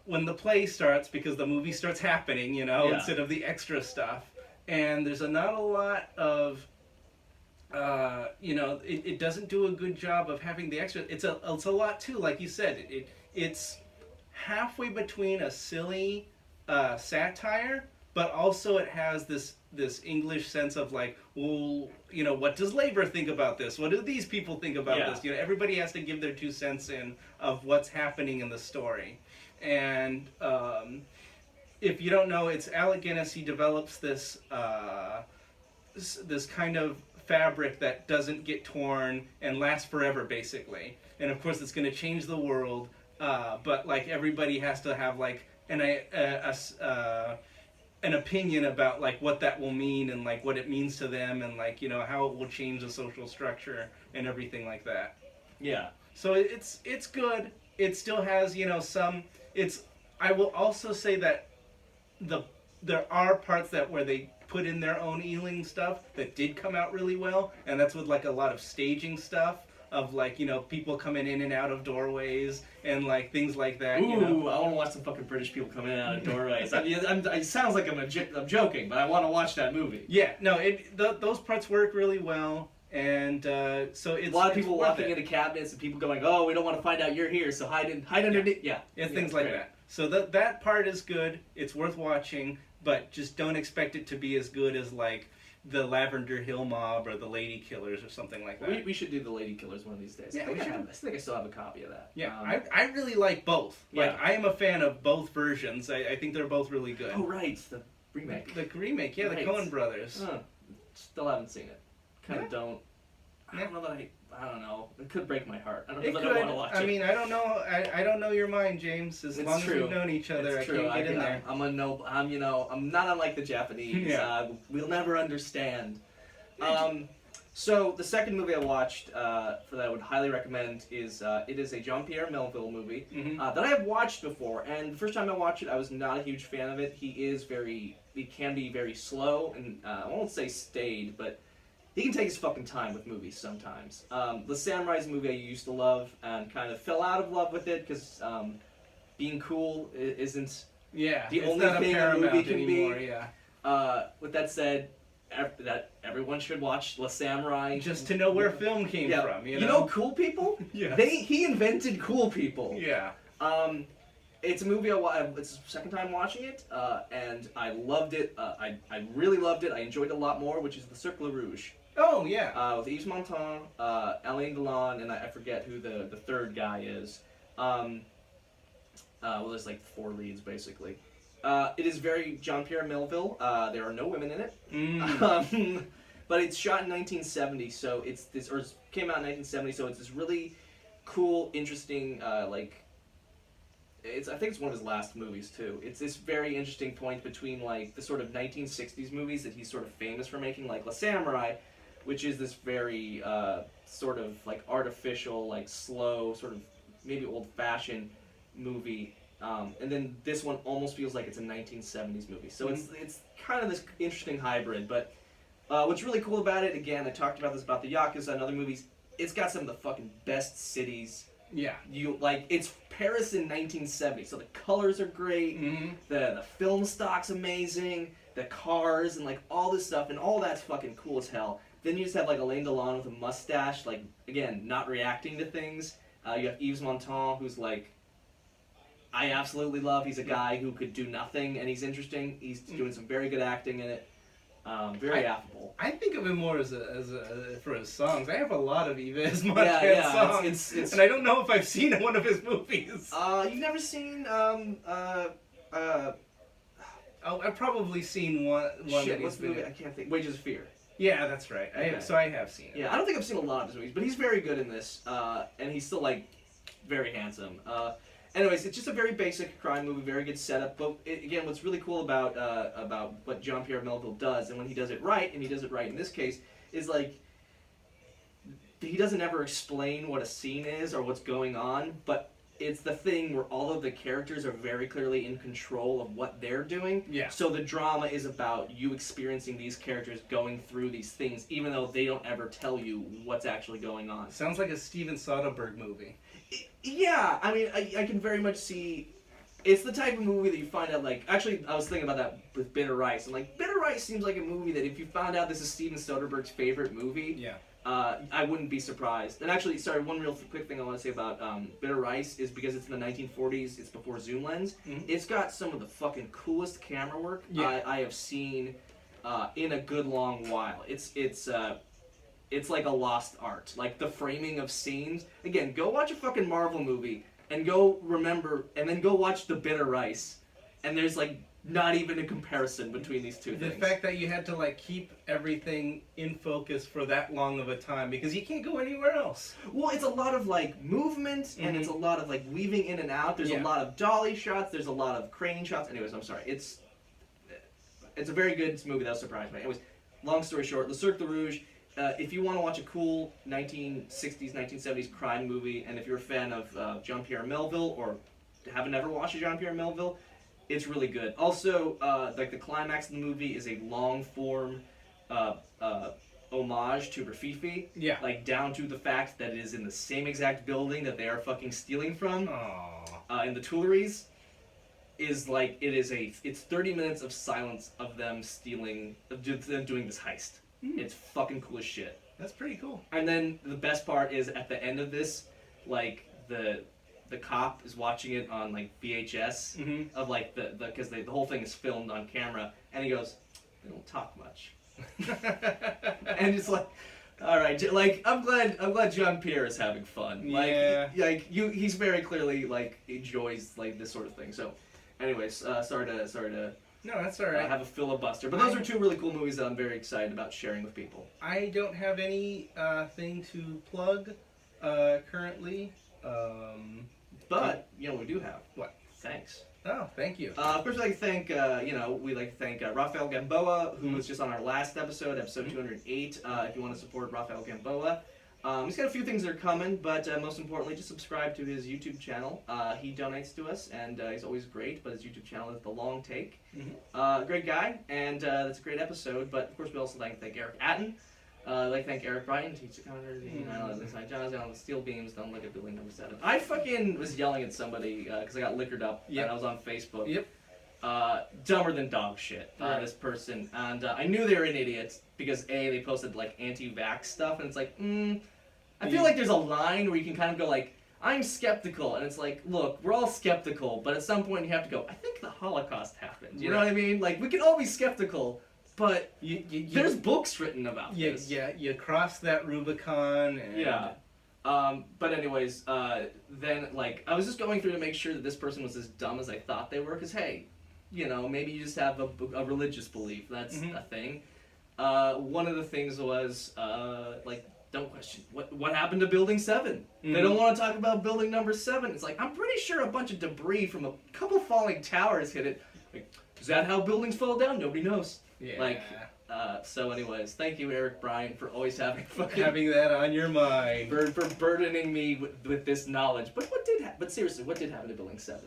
when the play starts, because the movie starts happening, instead of the extra stuff. And there's not a lot of, it doesn't do a good job of having the extra. It's a lot too, like you said. It's halfway between a silly satire, but also it has this English sense of like, well, what does labor think about this? What do these people think about this? Everybody has to give their 2 cents in of what's happening in the story. And if you don't know, it's Alec Guinness. He develops this kind of fabric that doesn't get torn and lasts forever, basically. And of course, it's going to change the world. But like everybody has to have like an opinion about like what that will mean and like what it means to them and like how it will change the social structure and everything like that. Yeah. So it's good. It still has some. I will also say that there are parts where they put in their own Ealing stuff that did come out really well, and that's with like a lot of staging stuff of like people coming in and out of doorways and like things like that. Ooh, I want to watch some fucking British people coming in and out of doorways. It sounds like I'm joking, but I want to watch that movie. Yeah, no, those parts work really well, and so it's a lot of people walking into cabinets and people going, "Oh, we don't want to find out you're here, so hide underneath." Yeah, things like that. So that part is good. It's worth watching, but just don't expect it to be as good as like the Lavender Hill Mob or the Lady Killers or something like that. We should do the Lady Killers one of these days. Yeah, I think I still have a copy of that. Yeah, I really like both. Yeah. Like I am a fan of both versions. I think they're both really good. Oh right, the remake. The remake, yeah, right. The Coen brothers. Still haven't seen it. Kind of don't. I don't know that I don't know. It could break my heart. I don't know that I want to watch it. I mean, I don't know. I don't know your mind, James. As long as we've known each other, I can't get in there. I'm not unlike the Japanese. Yeah. We'll never understand. So the second movie I watched that I would highly recommend is it is a Jean-Pierre Melville movie that I have watched before, and the first time I watched it I was not a huge fan of it. He can be very slow, and I won't say staid, but he can take his fucking time with movies sometimes. The Samurai's movie I used to love and kind of fell out of love with it because being cool isn't the only not thing a movie can anymore, be. Yeah. With that said, that everyone should watch La Samurai. Just to know where film came from, you know? You know cool people? Yes. He invented cool people. Yeah. It's a movie, it's the second time watching it, and I loved it. I really loved it. I enjoyed it a lot more, which is The Cercle Rouge. Oh, yeah. With Yves Montand, Alain Delon, and I forget who the third guy is. Well, there's like 4 leads, basically. It is very Jean-Pierre Melville. There are no women in it. But it's shot in 1970, so came out in 1970, so it's this really cool, interesting, I think it's one of his last movies, too. It's this very interesting point between, like, the sort of 1960s movies that he's sort of famous for making, like La Samurai, which is this very, sort of, like, artificial, like, slow, sort of maybe old-fashioned movie. And then this one almost feels like it's a 1970s movie. So it's kind of this interesting hybrid. But what's really cool about it, again, I talked about this about the Yakuza and other movies, it's got some of the fucking best cities. Yeah. It's Paris in 1970, so the colors are great, the film stock's amazing, the cars and like all this stuff, and all that's fucking cool as hell. Then you just have like Alain Delon with a mustache, like, again, not reacting to things. You have Yves Montand, who's like, I absolutely love. He's a guy who could do nothing, and he's interesting. He's doing some very good acting in it. Very affable. I think of him more as for his songs. I have a lot of Yves Montand songs, and I don't know if I've seen one of his movies. You've never seen I've probably seen one. Shit, what's the movie? I can't think. Wages of Fear. Yeah, that's right. Okay. So I have seen it. Yeah, I don't think I've seen a lot of his movies, but he's very good in this, and he's still like very handsome. Anyways, it's just a very basic crime movie, very good setup. But again, what's really cool about what Jean-Pierre Melville does, and when he does it right, and he does it right in this case, is like he doesn't ever explain what a scene is or what's going on, but it's the thing where all of the characters are very clearly in control of what they're doing. Yeah. So the drama is about you experiencing these characters going through these things, even though they don't ever tell you what's actually going on. Sounds like a Steven Soderbergh movie. Yeah, I mean, I can very much see. It's the type of movie that you find out, like, actually, I was thinking about that with Bitter Rice, and like, Bitter Rice seems like a movie that if you found out this is Steven Soderbergh's favorite movie, yeah. I wouldn't be surprised. And actually, sorry, one real quick thing I want to say about Bitter Rice is because it's in the 1940s, it's before zoom lens, it's got some of the fucking coolest camera work I have seen in a good long while. It's like a lost art. Like, the framing of scenes. Again, go watch a fucking Marvel movie, and go remember, and then go watch The Bitter Rice, and there's, like, not even a comparison between these two things. The fact that you had to, like, keep everything in focus for that long of a time, because you can't go anywhere else. Well, it's a lot of, like, movement, and it's a lot of, like, weaving in and out. There's a lot of dolly shots. There's a lot of crane shots. Anyways, I'm sorry. It's a very good movie. That surprised me. Anyways, long story short, Le Cercle Rouge. If you want to watch a cool 1960s, 1970s crime movie, and if you're a fan of Jean-Pierre Melville, or haven't ever watched a Jean-Pierre Melville, it's really good. Also, like, the climax of the movie is a long-form homage to Rafifi. Yeah. Like, down to the fact that it is in the same exact building that they are fucking stealing from. In the Tuileries. Is like, it's 30 minutes of silence of them stealing, of them doing this heist. It's fucking cool as shit. That's pretty cool. And then the best part is at the end of this, like, the cop is watching it on, like, VHS of, like, because the whole thing is filmed on camera, and he goes, they don't talk much. And it's like, all right, like, I'm glad Jean-Pierre is having fun. Like, he's very clearly, like, enjoys, like, this sort of thing. So, anyways, sorry to. No, that's all right. I have a filibuster. But those are two really cool movies that I'm very excited about sharing with people. I don't have any thing to plug currently. But, you know what we do have? What? Thanks. Oh, thank you. First, I'd like to thank, we'd like to thank Rafael Gamboa, who was just on our last episode 208. If you want to support Rafael Gamboa. He's got a few things that are coming, but most importantly, just subscribe to his YouTube channel. He donates to us, and he's always great, but his YouTube channel is The Long Take. Great guy, and that's a great episode, but of course we also like to thank Eric Atten, I'd like to thank Eric Bryan, teacher counter, John's on the steel beams, don't look at building number 7. I fucking was yelling at somebody because I got liquored up and I was on Facebook. Yep. Dumber than dog shit, Right. this person. And I knew they were an idiot because A, they posted like anti-vax stuff and it's like, I feel like there's a line where you can kind of go like, I'm skeptical, and it's like, look, we're all skeptical, but at some point you have to go, I think the Holocaust happened. You know what I mean? Like, we can all be skeptical, but there's books written about this. Yeah, you cross that Rubicon. And... Yeah. But anyways, then, like, I was just going through to make sure that this person was as dumb as I thought they were, because, hey, you know, maybe you just have a religious belief. That's a thing. One of the things was, like, don't question what happened to Building 7. They don't want to talk about Building number 7. It's like, I'm pretty sure a bunch of debris from a couple falling towers hit it. Like, is that how buildings fall down? Nobody knows. Yeah. Like, so anyways, thank you, Eric Bryan, for always having that on your mind. For burdening me with this knowledge. But but seriously, what did happen to Building 7?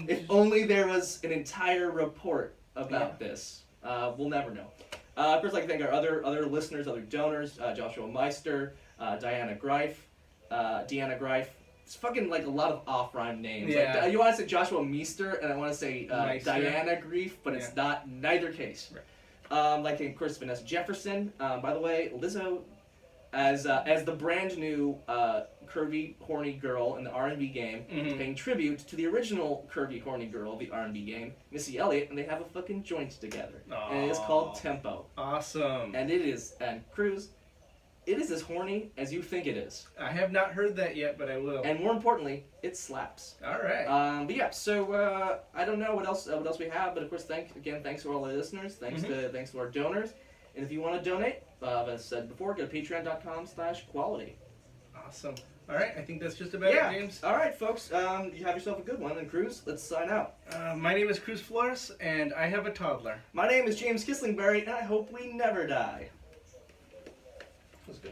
If only there was an entire report about this. We'll never know. First, I'd like to thank our other listeners, other donors, Joshua Meister, Deanna Greif. It's fucking like a lot of off-rhyme names. Yeah. Like, you want to say Joshua Meester, and I want to say Diana Greif, but it's not neither case. Right. Like, of course, Vanessa Jefferson. By the way, Lizzo, as the brand new curvy, horny girl in the R&B game, is paying tribute to the original curvy, horny girl of the R&B game, Missy Elliott, and they have a fucking joint together. Aww. And it is called Tempo. Awesome. And Cruz, it is as horny as you think it is. I have not heard that yet, but I will. And more importantly, it slaps. All right. But yeah, so I don't know what else we have, but of course, thanks to all our listeners. Thanks to our donors. And if you want to donate, as I said before, go to patreon.com/quality. Awesome. All right, I think that's just about it, James. All right, folks. You have yourself a good one. And Cruz, let's sign out. My name is Cruz Flores, and I have a toddler. My name is James Kislingberry, and I hope we never die. That was good.